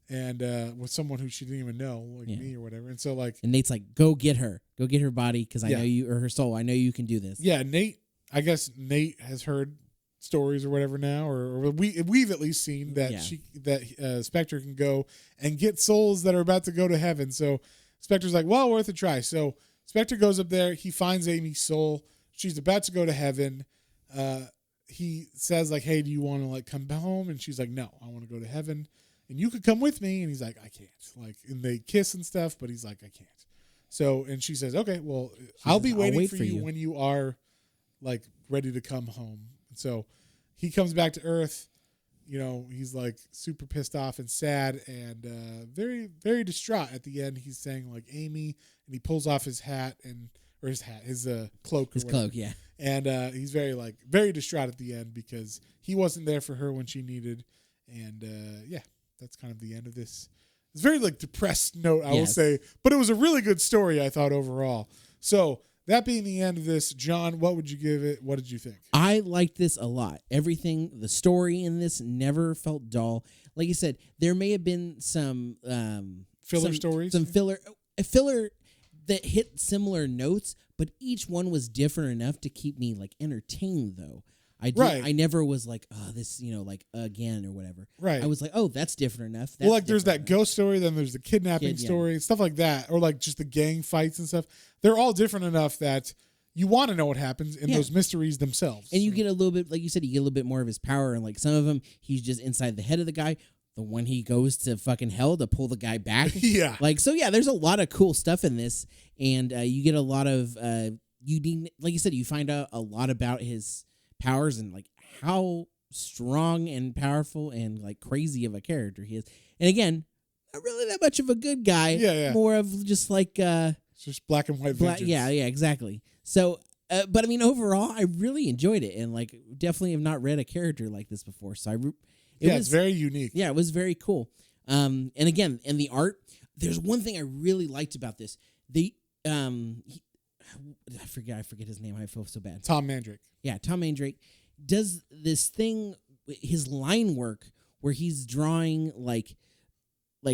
And with someone who she didn't even know, like me or whatever. And so like, and Nate's like, go get her body, because I know you, or her soul, I know you can do this. Yeah, I guess Nate has heard stories or whatever now, or we've at least seen that Spectre can go and get souls that are about to go to heaven. So Spectre's like, well, worth a try. So Spectre goes up there, he finds Amy's soul. She's about to go to heaven. He says like, hey, do you want to like come home? And she's like, no, I want to go to heaven. And you could come with me. And he's like, I can't. Like, and they kiss and stuff, but he's like, I can't. So, and she says, okay, well, I'll be waiting for you when you are like ready to come home. And so he comes back to Earth. He's like super pissed off and sad and very, very distraught at the end. He's saying like Amy, and he pulls off his hat his cloak. His cloak, yeah. And he's very distraught at the end because he wasn't there for her when she needed. And that's kind of the end of this. It's very like depressed note, I will say, but it was a really good story, I thought, overall. So that being the end of this, John, what would you give it? What did you think? I liked this a lot. Everything, the story in this never felt dull. Like you said, there may have been some filler stories, some filler that hit similar notes, but each one was different enough to keep me like entertained, though. I never was like, oh, this, like again or whatever. Right. I was like, oh, that's different enough. Well, like there's that ghost story, then there's the kidnapping story, stuff like that, or like just the gang fights and stuff. They're all different enough that you want to know what happens in those mysteries themselves. And you get a little bit, like you said, you get a little bit more of his power. And like some of them, he's just inside the head of the guy. The one he goes to fucking hell to pull the guy back. Yeah. There's a lot of cool stuff in this. And you get a lot of, like you said, you find out a lot about his powers and like how strong and powerful and like crazy of a character he is. And again, not really that much of a good guy. Yeah. More of just like it's just black and white vengeance. Yeah, exactly. So but I mean overall I really enjoyed it, and like definitely have not read a character like this before. So it's very unique. Yeah, it was very cool. And again, in the art, there's one thing I really liked about this. I forget his name. I feel so bad. Tom Mandrake. Yeah, Tom Mandrake does this thing, his line work, where he's drawing like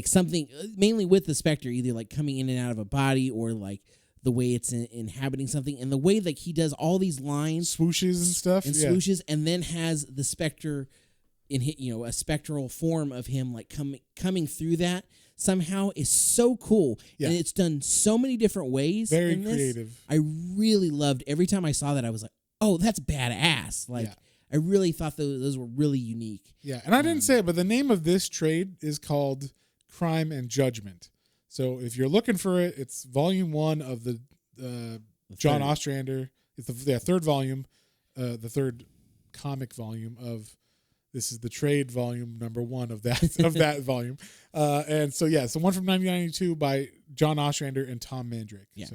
something, mainly with the Spectre, either like coming in and out of a body or like the way it's inhabiting something, and the way like he does all these lines, swooshes and stuff, swooshes, and then has the Spectre in a spectral form of him like coming through that somehow is so cool. And it's done so many different ways. Very creative. I really loved every time I saw that. I was like, oh, that's badass. Like I really thought those were really unique. Yeah, and I didn't say it, but the name of this trade is called Crime and Judgment. So if you're looking for it, it's volume 1 of the John Ostrander. It's the third volume. the third comic volume of. This is the trade volume number 1 of that volume, and so so one from 1992 by John Ostrander and Tom Mandrake. Yeah.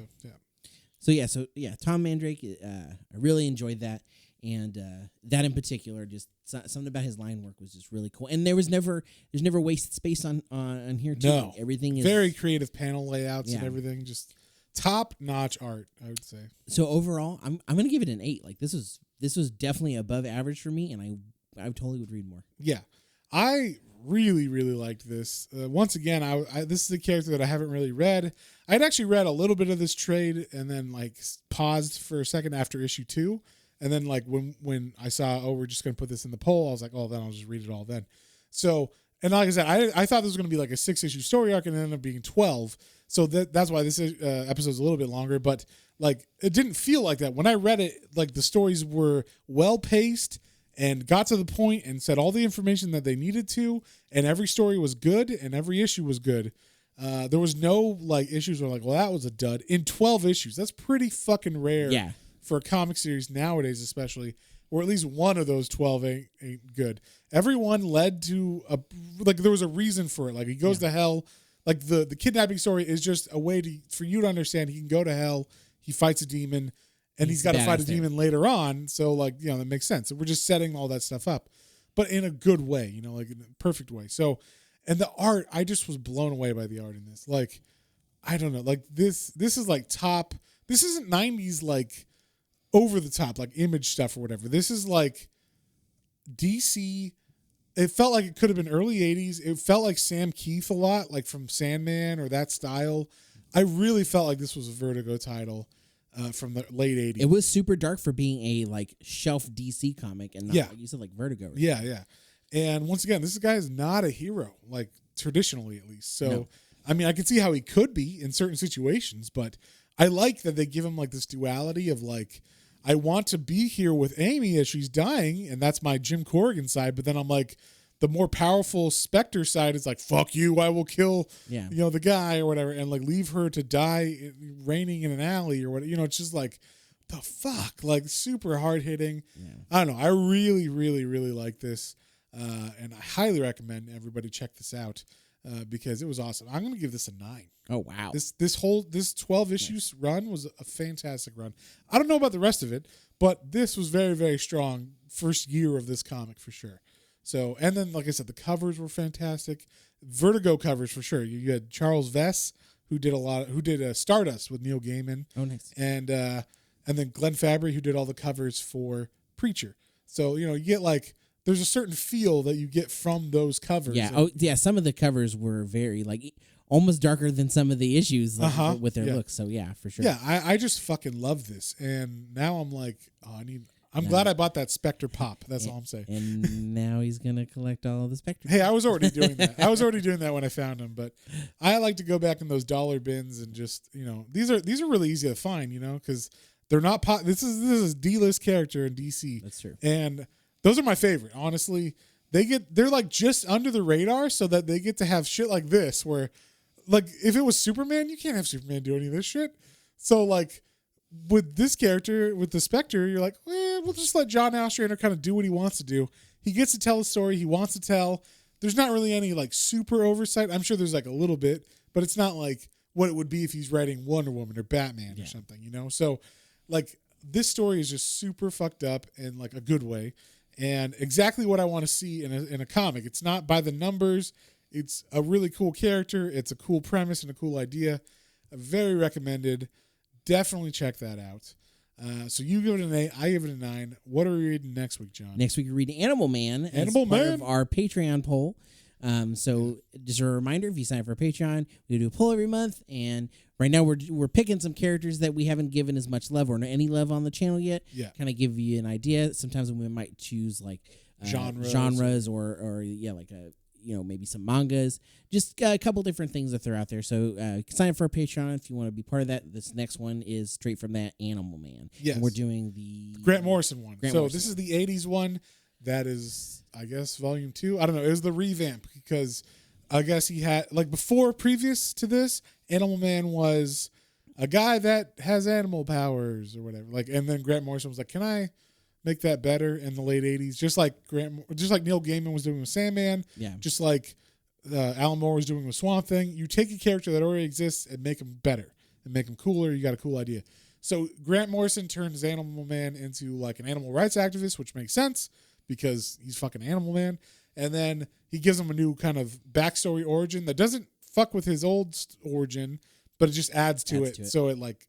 So Tom Mandrake. I really enjoyed that, and that in particular, just something about his line work was just really cool. And there's never wasted space on here too. No, everything is very creative panel layouts and everything. Just top notch art, I would say. So overall, I'm gonna give it an 8. Like this was definitely above average for me, and I totally would read more. Yeah, I really, really liked this. Once again, this is a character that I haven't really read. I'd actually read a little bit of this trade and then like paused for a second after issue 2. And then like when I saw, we're just going to put this in the poll, I was like, then I'll just read it all then. So, and like I said, I thought this was going to be like a 6-issue story arc and it ended up being 12. So that's why this episode's a little bit longer, but like it didn't feel like that. When I read it, like the stories were well paced and got to the point and said all the information that they needed to, and every story was good and every issue was good. There was no like issues where like, that was a dud in 12 issues. That's pretty fucking rare for a comic series nowadays, especially, or at least one of those 12 ain't good. Everyone led to there was a reason for it. Like he goes to hell. Like the kidnapping story is just a way for you to understand he can go to hell. He fights a demon. And he's got to fight a demon later on. So, like, that makes sense. So we're just setting all that stuff up. But in a good way, like in a perfect way. So, and the art, I just was blown away by the art in this. Like, I don't know. Like, this is like top. This isn't 90s, like, over the top, like image stuff or whatever. This is like DC. It felt like it could have been early 80s. It felt like Sam Keith a lot, like from Sandman or that style. I really felt like this was a Vertigo title. From the late 80s. It was super dark for being a like shelf DC comic and not like you said, like Vertigo. Right? Yeah. And once again, this guy is not a hero, like traditionally at least. So, I mean, I can see how he could be in certain situations, but I like that they give him like this duality of like, I want to be here with Amy as she's dying, and that's my Jim Corrigan side, but then I'm like, the more powerful Spectre side is like, fuck you, I will kill, the guy or whatever, and like leave her to die raining in an alley or whatever. It's just like, the fuck, like super hard hitting. Yeah. I don't know. I really, really, really like this, and I highly recommend everybody check this out because it was awesome. I'm going to give this a 9. Oh wow! This 12 issues run was a fantastic run. I don't know about the rest of it, but this was very, very strong first year of this comic for sure. So, and then, like I said, the covers were fantastic. Vertigo covers for sure. You had Charles Vess, who did Stardust with Neil Gaiman. Oh, nice. And then Glenn Fabry, who did all the covers for Preacher. So, you get like, there's a certain feel that you get from those covers. Yeah. Some of the covers were very like almost darker than some of the issues with their looks. So yeah, for sure. Yeah. I just fucking love this. And now I'm like, I'm glad I bought that Spectre pop. That's all I'm saying. And now he's going to collect all of the Spectre. Hey, I was already doing that. I was already doing that when I found him, but I like to go back in those dollar bins and just, these are really easy to find, because they're not this is D-list character in DC. That's true. And those are my favorite. Honestly, they're like just under the radar so that they get to have shit like this where like if it was Superman, you can't have Superman do any of this shit. So like with this character, with the Spectre, you're like, we'll just let John Ostrander kind of do what he wants to do. He gets to tell the story he wants to tell. There's not really any like super oversight. I'm sure there's like a little bit, but it's not like what it would be if he's writing Wonder Woman or Batman or something, So like this story is just super fucked up in like a good way and exactly what I want to see in a comic. It's not by the numbers. It's a really cool character. It's a cool premise and a cool idea. Very recommended. Definitely check that out. So you give it an 8. I give it a 9. What are we reading next week, John? Next week, we're reading Animal Man as part of our Patreon poll. So just a reminder, if you sign up for Patreon, we do a poll every month. And right now we're picking some characters that we haven't given as much love or any love on the channel yet. Yeah. Kind of give you an idea. Sometimes we might choose like genres or like maybe some mangas, just a couple different things that they're out there. So sign up for a Patreon if you want to be part of that. This next one is straight from that Animal Man. Yes. And we're doing the Grant Morrison one. This is the 80s one. That is, I guess, volume 2. I don't know. It was the revamp because I guess he had, like previous to this, Animal Man was a guy that has animal powers or whatever. Like, and then Grant Morrison was like, can I make that better in the late 80s, just like Neil Gaiman was doing with Sandman, just like Alan Moore was doing with Swamp Thing. You take a character that already exists and make him better and make him cooler. You got a cool idea. So Grant Morrison turns Animal Man into like an animal rights activist, which makes sense because he's fucking Animal Man. And then he gives him a new kind of backstory origin that doesn't fuck with his old origin, but it just adds to it. So it like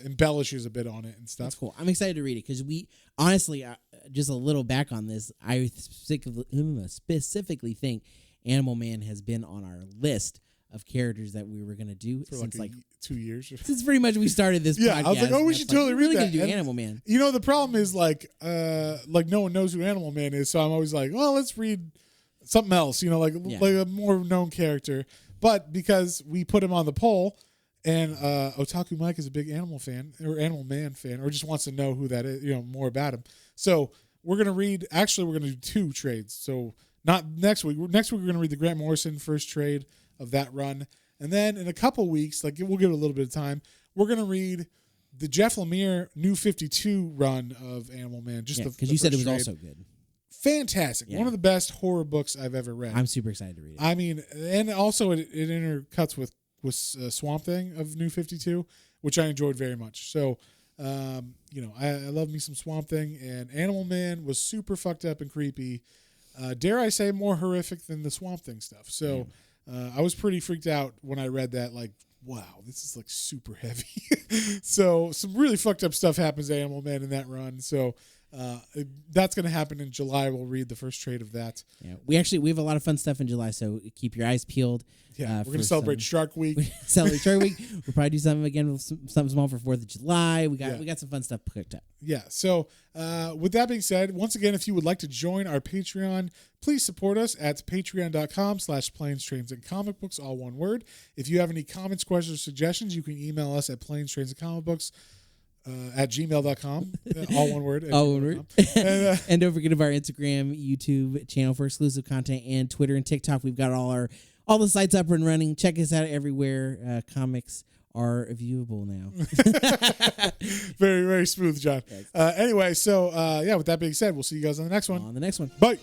embellishes a bit on it and stuff. That's cool. I'm excited to read it because we honestly, just a little back on this, I specifically think Animal Man has been on our list of characters that we were going to do for since like 2 years. Since pretty much we started this podcast. I was like, we should totally read that. Gonna do Animal Man. You know, the problem is like no one knows who Animal Man is, so I'm always like, well, let's read something else, you know, like a more known character. But because we put him on the poll, and Otaku Mike is a big Animal Man fan, or just wants to know who that is, you know, more about him. So we're gonna read. Actually, we're gonna do 2 trades. So not next week. Next week we're gonna read the Grant Morrison first trade of that run, and then in a couple weeks, like we'll give it a little bit of time, we're gonna read the Jeff Lemire New 52 run of Animal Man. Just because you said it was also good. Fantastic. One of the best horror books I've ever read. I'm super excited to read it. I mean, and also it intercuts with Swamp Thing of New 52, which I enjoyed very much. So, you know, I love me some Swamp Thing, and Animal Man was super fucked up and creepy. Dare I say more horrific than the Swamp Thing stuff. So I was pretty freaked out when I read that, like, wow, this is like super heavy. So some really fucked up stuff happens to Animal Man in that run. So that's going to happen in July. We'll read the first trade of that. Yeah, we have a lot of fun stuff in July, so keep your eyes peeled. Yeah, we're going to celebrate Shark Week. Celebrate Shark Week. We'll probably do something again with something small for 4th of July. We got some fun stuff cooked up. Yeah. So with that being said, once again, if you would like to join our Patreon, please support us at patreon.com/planes, trains, and comic books, all one word. If you have any comments, questions, or suggestions, you can email us at planes, trains, and comic books at gmail.com. All one word. All one word. And don't forget about our Instagram, YouTube channel for exclusive content, and Twitter and TikTok. We've got all the sites up and running. Check us out everywhere. Comics are viewable now. Very, very smooth, John. Anyway, so with that being said, we'll see you guys on the next one. On the next one. Bye.